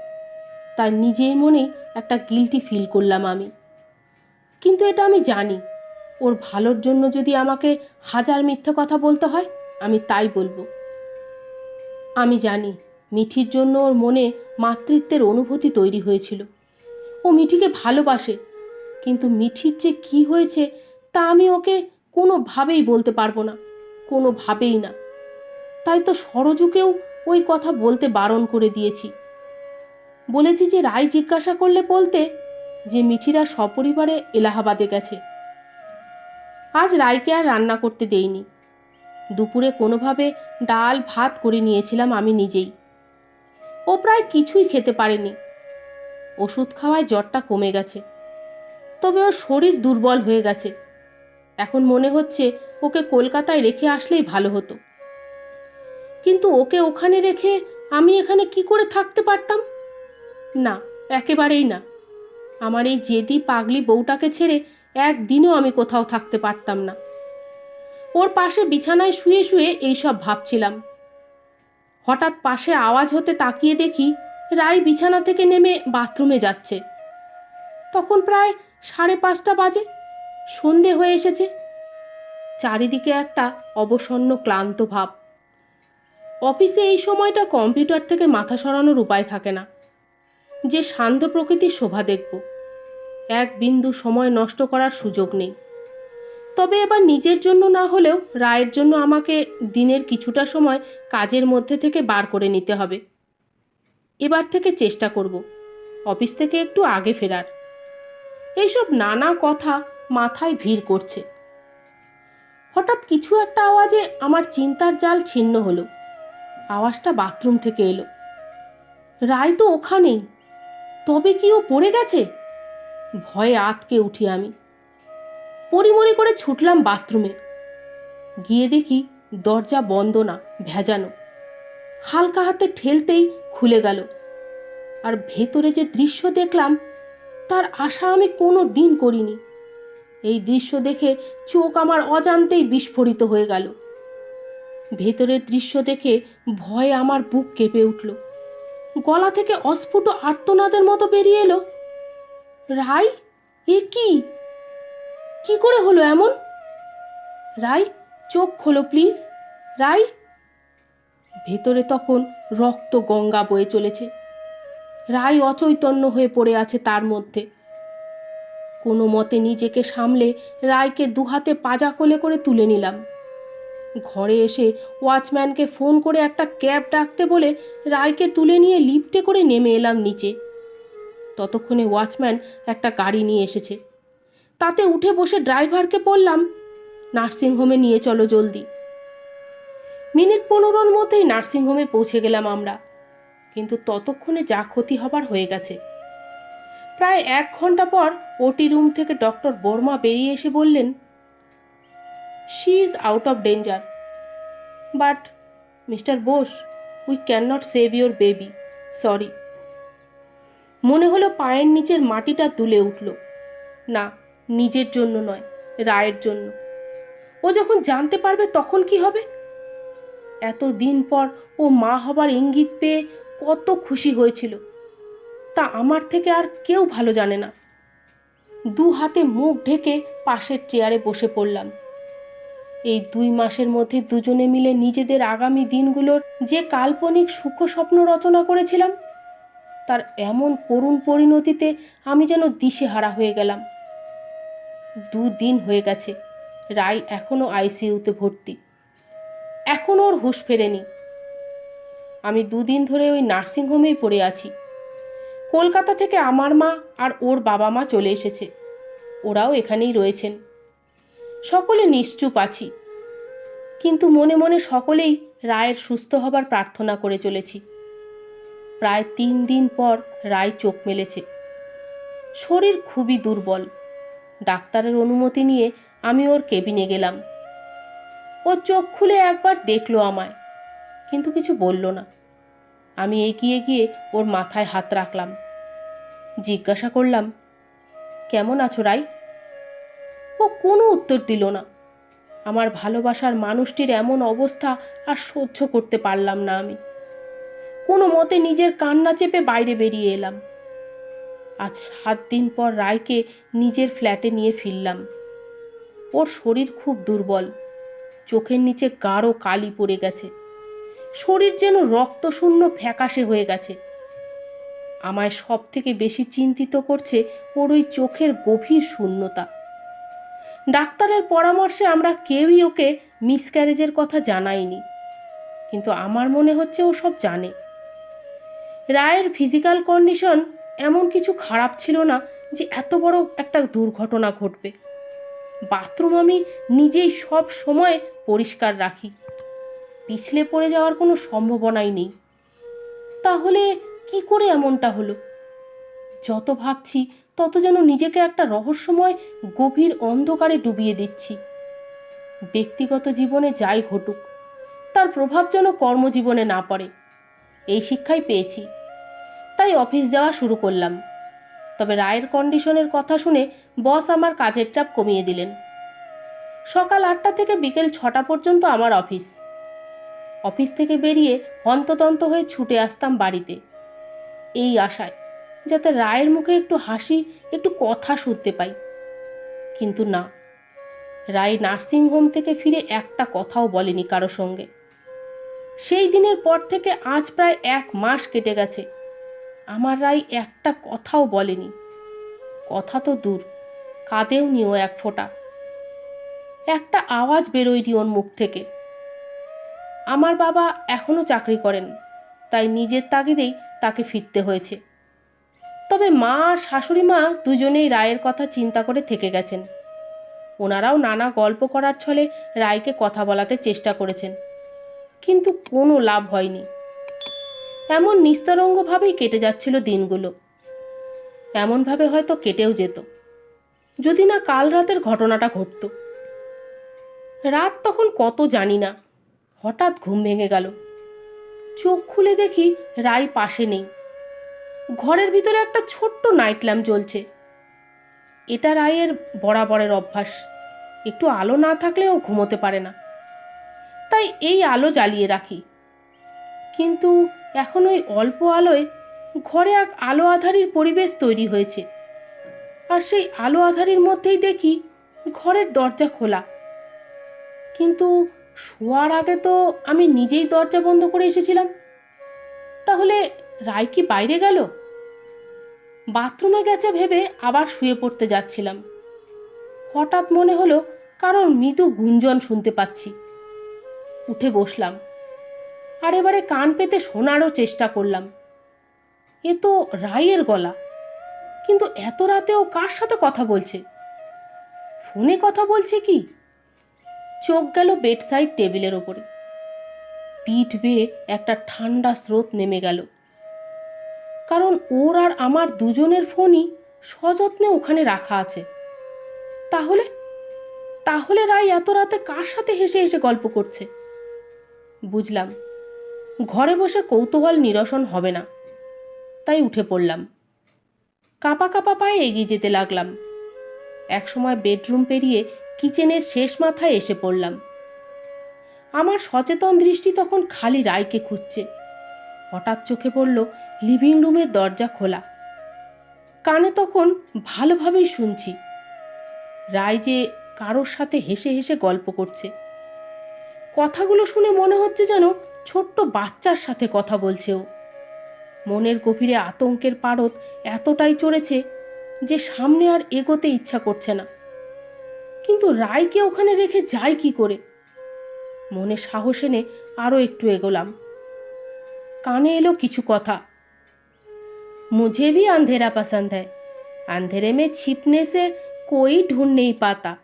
তার নিজের মনেই একটা গিল্টি ফিল করলাম আমি। কিন্তু এটা আমি জানি, ওর ভালোর জন্য যদি আমাকে 1000 মিথ্যে কথা বলতে হয়, আমি তাই বলবো। আমি জানি মিঠির জন্য ওর মনে মাতৃত্বের অনুভূতি তৈরি হয়েছিল। ও মিঠিকে ভালোবাসে, কিন্তু মিঠির যে কী হয়েছে তা আমি ওকে কোনোভাবেই বলতে পারবো না, কোনোভাবেই না। তাই তো সরজুকেও ওই কথা বলতে বারণ করে দিয়েছি। বলেছি যে রায় জিজ্ঞাসা করলে বলতে যে মিঠিরা সপরিবারে এলাহাবাদে গেছে। আজ রায়কে আর রান্না করতে দেইনি। দুপুরে কোনোভাবে ডাল ভাত করে নিয়েছিলাম আমি নিজেই। ও প্রায় কিছুই খেতে পারেনি। ওষুধ খাওয়ায় জ্বরটা কমে গেছে, তবে ওর শরীর দুর্বল হয়ে গেছে। এখন মনে হচ্ছে ওকে কলকাতায় রেখে আসলেই ভালো হতো। কিন্তু ওকে ওখানে রেখে আমি এখানে কি করে থাকতে পারতাম? না, একেবারেই না। আমার এই জেদি পাগলি বউটাকে ছেড়ে একদিনও আমি কোথাও থাকতে পারতাম না। ওর পাশে বিছানায় শুয়ে শুয়ে এইসব ভাবছিলাম। হঠাৎ পাশে আওয়াজ হতে তাকিয়ে দেখি রায় বিছানা থেকে নেমে বাথরুমে যাচ্ছে। তখন প্রায় 5:30 বাজে, সন্ধে হয়ে এসেছে। চারিদিকে একটা অবসন্ন ক্লান্ত ভাব। অফিসে এই সময়টা কম্পিউটার থেকে মাথা সরানোর উপায় থাকে না যে শান্ত প্রকৃতির শোভা দেখব। এক বিন্দু সময় নষ্ট করার সুযোগ নেই। তবে এবার নিজের জন্য না হলেও রায়ের জন্য আমাকে দিনের কিছুটা সময় কাজের মধ্যে থেকে বার করে নিতে হবে। এবার থেকে চেষ্টা করব অফিস থেকে একটু আগে ফেরার। এইসব নানা কথা মাথায় ভিড় করছে। হঠাৎ কিছু একটা আওয়াজে আমার চিন্তার জাল ছিন্ন হলো। আওয়াজটা বাথরুম থেকে এলো। রায় তো ওখানেই, তবে কি ও পড়ে গেছে? ভয়ে আঁতকে উঠি আমি। পরিমরি করে ছুটলাম বাথরুমে। গিয়ে দেখি দরজা বন্ধ না, ভেজানো। হালকা হাতে ঠেলতেই খুলে গেল। আর ভেতরে যে দৃশ্য দেখলাম তার আশা আমি কোনো দিন করিনি। এই দৃশ্য দেখে চোখ আমার অজান্তেই বিস্ফোরিত হয়ে গেল। ভেতরের দৃশ্য দেখে ভয়ে আমার বুক কেঁপে উঠল। গলা থেকে অস্ফুট আর্তনাদের মতো বেরিয়ে এলো, রায়, এ কি? কি করে হলো এমন? রায়, চোখ খোলো প্লিজ, রায়। ভেতরে তখন রক্ত গঙ্গা বয়ে চলেছে। রায় অচৈতন্য হয়ে পড়ে আছে তার মধ্যে। কোনো মতে নিজেকে সামলে রায়কে দুহাতে পাজা কোলে করে তুলে নিলাম। ঘরে এসে ওয়াচম্যানকে ফোন করে একটা ক্যাব ডাকতে বলে রায়কে তুলে নিয়ে লিফটে করে নেমে এলাম নিচে। ততক্ষণে ওয়াচম্যান একটা গাড়ি নিয়ে এসেছে। তাতে উঠে বসে ড্রাইভারকে বললাম, নার্সিংহোমে নিয়ে চলো জলদি। মিনিট 15-র মধ্যেই নার্সিংহোমে পৌঁছে গেলাম আমরা, কিন্তু ততক্ষণে যা ক্ষতি হবার হয়ে গেছে। প্রায় 1 ঘন্টা পর ওটি রুম থেকে ডক্টর বর্মা বেরিয়ে এসে বললেন, she is out of danger, but mister Bose, we can not save your baby, sorry. মনে হলো পায়ের নিচের মাটিটা দুলে উঠল। না, নিজের জন্য নয়, রায়ের জন্য। ও যখন জানতে পারবে তখন কি হবে? এত দিন পর ও মা হবার ইঙ্গিত পেয়ে কত খুশি হয়েছিল তা আমার থেকে আর কেউ ভালো জানে না। 2 হাতে মুখ ঢেকে পাশের চেয়ারে বসে পড়লাম। এই 2 মাসের মধ্যে দুজনে মিলে নিজেদের আগামী দিনগুলোর যে কাল্পনিক সুখ স্বপ্ন রচনা করেছিলাম, তার এমন করুণ পরিণতিতে আমি যেন দিশেহারা হয়ে গেলাম। 2 দিন হয়ে গেছে, রায় এখনও আইসিইউতে ভর্তি। এখনও ওর হুঁশ ফেরেনি। আমি 2 দিন ধরে ওই নার্সিংহোমেই পড়ে আছি। কলকাতা থেকে আমার মা আর ওর বাবা মা চলে এসেছে, ওরাও এখানেই রয়েছেন। সকলে নিশ্চুপ আছি, কিন্তু মনে মনে সকলেই রায়ের সুস্থ হবার প্রার্থনা করে চলেছি। প্রায় 3 দিন পর রায় চোখ মেলেছে। শরীর খুবই দুর্বল। ডাক্তারের অনুমতি নিয়ে আমি ওর কেবিনে গেলাম। ও চোখ খুলে একবার দেখলো আমায়, কিন্তু কিছু বলল না। আমি এগিয়ে গিয়ে ওর মাথায় হাত রাখলাম। জিজ্ঞাসা করলাম, কেমন আছো রাই? ও কোনো উত্তর দিল না। আমার ভালোবাসার মানুষটির এমন অবস্থা আর সহ্য করতে পারলাম না। আমি কোনো মতে নিজের কান্না চেপে বাইরে বেরিয়ে এলাম। আজ 7 দিন পর রায়কে নিজের ফ্ল্যাটে নিয়ে ফিরলাম। ওর শরীর খুব দুর্বল, চোখের নিচে গাঢ় কালি পড়ে গেছে, শরীর যেন রক্তশূন্য ফ্যাকাশে হয়ে গেছে। আমায় সব থেকে বেশি চিন্তিত করছে ওর ওই চোখের গভীর শূন্যতা। ডাক্তারের পরামর্শে আমরা কেউই ওকে মিসক্যারেজের কথা জানাইনি, কিন্তু আমার মনে হচ্ছে ও সব জানে। রায়ের ফিজিক্যাল কন্ডিশন এমন কিছু খারাপ ছিল না যে এত বড় একটা দুর্ঘটনা ঘটবে। বাথরুম আমি নিজেই সব সময় পরিষ্কার রাখি, পিছলে পড়ে যাওয়ার কোনো সম্ভাবনাই নেই। তাহলে কি করে এমনটা হলো? যত ভাবছি তত যেন নিজেকে একটা রহস্যময় গভীর অন্ধকারে ডুবিয়ে দিচ্ছি। ব্যক্তিগত জীবনে যাই ঘটুক, তার প্রভাব যেন কর্মজীবনে না পড়ে, এই শিক্ষাই পেয়েছি। তাই অফিস যাওয়া শুরু করলাম। তবে রায়ের কন্ডিশনের কথা শুনে বস আমার কাজের চাপ কমিয়ে দিলেন। সকাল 8টা থেকে বিকেল 6টা পর্যন্ত আমার অফিস। অফিস থেকে বেরিয়ে হন্তদন্ত হয়ে ছুটে আসতাম বাড়িতে, এই আশায় যাতে রায়ের মুখে একটু হাসি, একটু কথা শুনতে পাই। কিন্তু না, রায় নার্সিংহোম থেকে ফিরে একটা কথাও বলেনি কারো সঙ্গে। সেই দিনের পর থেকে আজ প্রায় 1 মাস কেটে গেছে, আমার রায় একটা কথাও বলেনি। কথা তো দূর, কাঁদেও নি ও এক ফোঁটা। একটা আওয়াজ বেরোয়নি ওর মুখ থেকে। আমার বাবা এখনও চাকরি করেন, তাই নিজের তাগিদেই তাকে ফিরতে হয়েছে। তবে মা আর শাশুড়ি মা দুজনেই রায়ের কথা চিন্তা করে থেকে গেছেন। ওনারাও নানা গল্প করার ছলে রায়কে কথা বলাতে চেষ্টা করেছেন, কিন্তু কোনো লাভ হয়নি। এমন নিস্তরঙ্গভাবেই কেটে যাচ্ছিল দিনগুলো। এমনভাবে হয়তো কেটেও যেত যদি না কাল রাতের ঘটনাটা ঘটত। রাত তখন কত জানি না, হঠাৎ ঘুম ভেঙে গেল। চোখ খুলে দেখি রায় পাশে নেই। ঘরের ভিতরে একটা ছোট্ট নাইট ল্যাম্প জ্বলছে। এটা রায়ের বরাবরের অভ্যাস, একটু আলো না থাকলেও ঘুমোতে পারে না, তাই এই আলো জ্বালিয়ে রাখি। কিন্তু এখন ওই অল্প আলোয় ঘরে এক আলো আঁধারির পরিবেশ তৈরি হয়েছে। আর সেই আলো আঁধারির মধ্যেই দেখি ঘরের দরজা খোলা। কিন্তু শোয়ার আগে তো আমি নিজেই দরজা বন্ধ করে এসেছিলাম। তাহলে রায় কি বাইরে গেল? বাথরুমে গেছে ভেবে আবার শুয়ে পড়তে যাচ্ছিলাম। হঠাৎ মনে হলো কারোর মৃদু গুঞ্জন শুনতে পাচ্ছি। উঠে বসলাম আর এবারে কান পেতে শোনারও চেষ্টা করলাম। এ তো রায়ের গলা, কিন্তু এত রাতেও কার সাথে কথা বলছে? ফোনে কথা বলছে কি? চোখ গেল বেডসাইড টেবিলের ওপরে। পিঠ বেয়ে একটা ঠান্ডা স্রোত নেমে গেল, কারণ ওর আর আমার দুজনের ফোনই সযত্নে ওখানে রাখা আছে। তাহলে তাহলে রায় এত রাতে কার সাথে হেসে হেসে গল্প করছে? বুঝলাম ঘরে বসে কৌতূহল নিরসন হবে না, তাই উঠে পড়লাম। কাঁপা কাঁপা পায়ে এগিয়ে যেতে লাগলাম। একসময় বেডরুম পেরিয়ে কিচেনের শেষ মাথায় এসে পড়লাম। আমার সচেতন দৃষ্টি তখন খালি রায়কে খুঁজছে। হঠাৎ চোখে পড়ল লিভিং রুমের দরজা খোলা। কানে তখন ভালোভাবেই শুনছি রায় যে কারোর সাথে হেসে হেসে গল্প করছে। কথাগুলো শুনে মনে হচ্ছে যেন ছোট্ট বাচ্চার সাথে কথা বলছে ও। মনের গভীরে আতঙ্কের পারদ এতটাই চড়েছে যে সামনে আর এগোতে ইচ্ছা করছে না। কিন্তু রায়কে ওখানে রেখে যায় কি করে? মনে সাহস এনে আরও একটু এগোলাম। কানে এলো কিছু কথা। मुझे भी अंधेरा पसंद है, अंधेरे में छिपने से कोई ढूंढ नहीं पाता।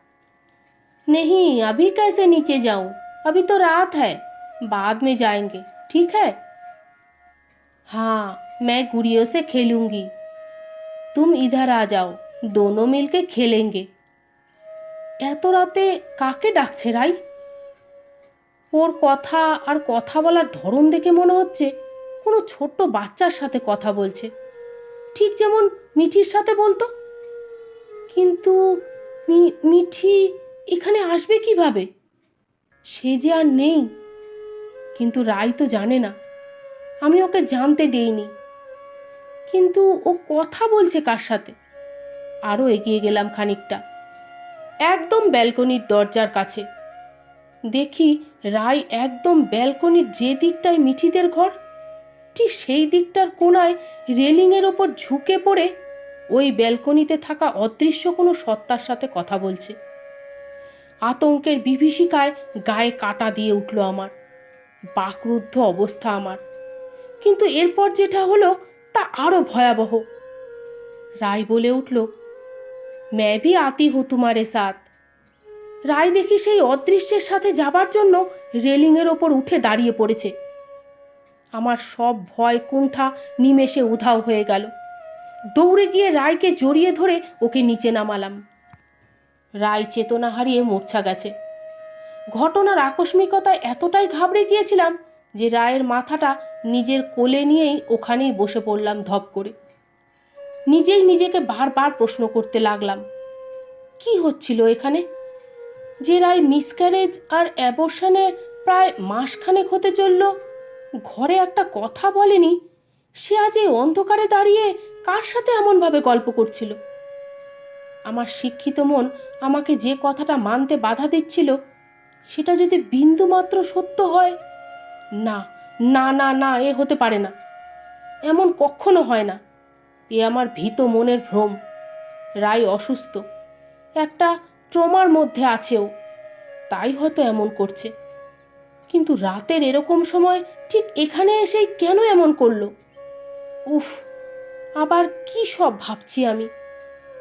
नहीं, अभी कैसे नीचे जाऊं? अभी तो रात है, बाद में जाएंगे, ठीक है? हाँ, मैं गुड़ियों से खेलूंगी, तुम इधर आ जाओ, दोनों मिलके खेलेंगे। এত রাতে কাকে ডাকছে রাই? ওর কথা আর কথা বলার ধরন দেখে মনে হচ্ছে কোনো ছোট্ট বাচ্চার সাথে কথা বলছে, ঠিক যেমন মিঠির সাথে বলতো। কিন্তু মিঠি এখানে আসবে কিভাবে? সে যে আর নেই। কিন্তু রাই তো জানে না, আমি ওকে জানতে দেইনি। কিন্তু ও কথা বলছে কার সাথে? আরও এগিয়ে গেলাম খানিকটা, একদম ব্যালকনির দরজার কাছে। দেখি রাই একদম ব্যালকনির যে দিকটায় মিঠিদের ঘর, ঠিক সেই দিকটার কোণায় রেলিংয়ের ওপর ঝুঁকে পড়ে ওই ব্যালকনিতে থাকা অদৃশ্য কোনো সত্তার সাথে কথা বলছে। আতঙ্কের বিভীষিকায় গায়ে কাটা দিয়ে উঠল আমার, বাকরুদ্ধ অবস্থা আমার। কিন্তু এরপর যেটা হলো তা আরও ভয়াবহ। রাই বলে উঠল, मैं भी आती हूँ तुम्हारे साथ। রাই দেখি সেই অদৃশ্যের সাথে যাবার জন্য রেলিংয়ের ওপর উঠে দাঁড়িয়ে পড়েছে। আমার সব ভয় কুণ্ঠা নিমেষে উধাও হয়ে গেল। দৌড়ে গিয়ে রায়কে জড়িয়ে ধরে ওকে নিচে নামালাম। রায় চেতনা হারিয়ে মূর্ছা গেছে। ঘটনার আকস্মিকতায় এতটাই ঘাবড়ে গিয়েছিলাম যে রায়ের মাথাটা নিজের কোলে নিয়েই ওখানেই বসে পড়লাম ধপ করে। নিজেই নিজেকে বারবার প্রশ্ন করতে লাগলাম, কি হচ্ছিল এখানে? যে রায় মিসক্যারেজ আর অ্যাবর্শনের প্রায় মাসখানেক হতে চলল, ঘরে একটা কথা বলেনি, সে আজ এই অন্ধকারে দাঁড়িয়ে কার সাথে এমনভাবে গল্প করছিল? আমার শিক্ষিত মন আমাকে যে কথাটা মানতে বাধা দিচ্ছিল, সেটা যদি বিন্দুমাত্র সত্য হয়, না না না না, এ হতে পারে না, এমন কখনো হয় না। এ আমার ভীত মনের ভ্রম। রায় অসুস্থ, একটা ট্রমার মধ্যে আছেও, তাই হয়তো এমন করছে। কিন্তু রাতের এরকম সময় ঠিক এখানে এসেই কেন এমন করলো? উফ, আবার কি সব ভাবছি আমি।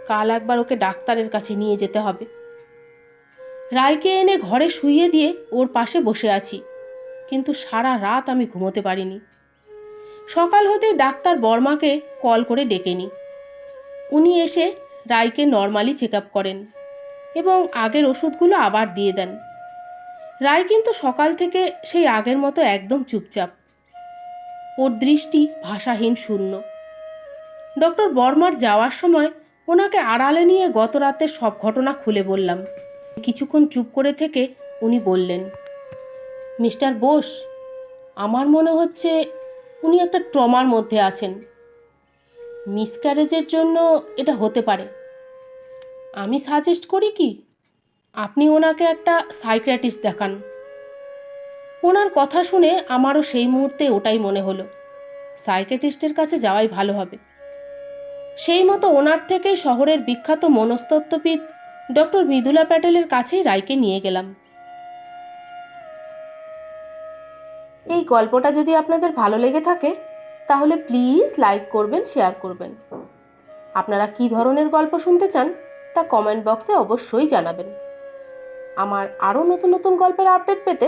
কাল একবার ওকে ডাক্তারের কাছে নিয়ে যেতে হবে। রায়কে এনে ঘরে শুইয়ে দিয়ে ওর পাশে বসে আছি, কিন্তু সারা রাত আমি ঘুমোতে পারিনি। সকাল হতেই ডাক্তার বর্মাকে কল করে ডেকে নিই। উনি এসে রায়কে নর্মালি চেক আপ করেন এবং আগের ওষুধগুলো আবার দিয়ে দেন। রায় কিন্তু সকাল থেকে সেই আগের মতো একদম চুপচাপ, ওর দৃষ্টি ভাষাহীন শূন্য। ডক্টর বর্মার যাওয়ার সময় ওনাকে আড়ালে নিয়ে গত রাতের সব ঘটনা খুলে বললাম। কিছুক্ষণ চুপ করে থেকে উনি বললেন, মিস্টার বোস, আমার মনে হচ্ছে উনি একটা ট্রমার মধ্যে আছেন। মিসক্যারেজের জন্য এটা হতে পারে। আমি সাজেস্ট করি কি আপনি ওনাকে একটা সাইকিয়াট্রিস্ট দেখান। ওনার কথা শুনে আমারও সেই মুহূর্তে ওটাই মনে হলো, সাইকিয়াট্রিস্টের কাছে যাওয়াই ভালো হবে। সেই মতো ওনার থেকে শহরের বিখ্যাত মনস্তত্ত্ববিদ ডক্টর মৃদুলা প্যাটেলের কাছেই রায়কে নিয়ে গেলাম। এই গল্পটা যদি আপনাদের ভালো লেগে থাকে তাহলে প্লিজ লাইক করবেন, শেয়ার করবেন। আপনারা কী ধরনের গল্প শুনতে চান তা কমেন্ট বক্সে অবশ্যই জানাবেন। আমার আরও নতুন নতুন গল্পের আপডেট পেতে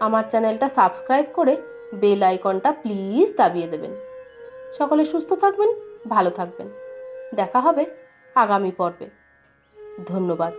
আমার চ্যানেলটা সাবস্ক্রাইব করে বেল আইকনটা প্লিজ দাবিয়ে দেবেন। সকলে সুস্থ থাকবেন, ভালো থাকবেন। দেখা হবে আগামী পর্বে। ধন্যবাদ।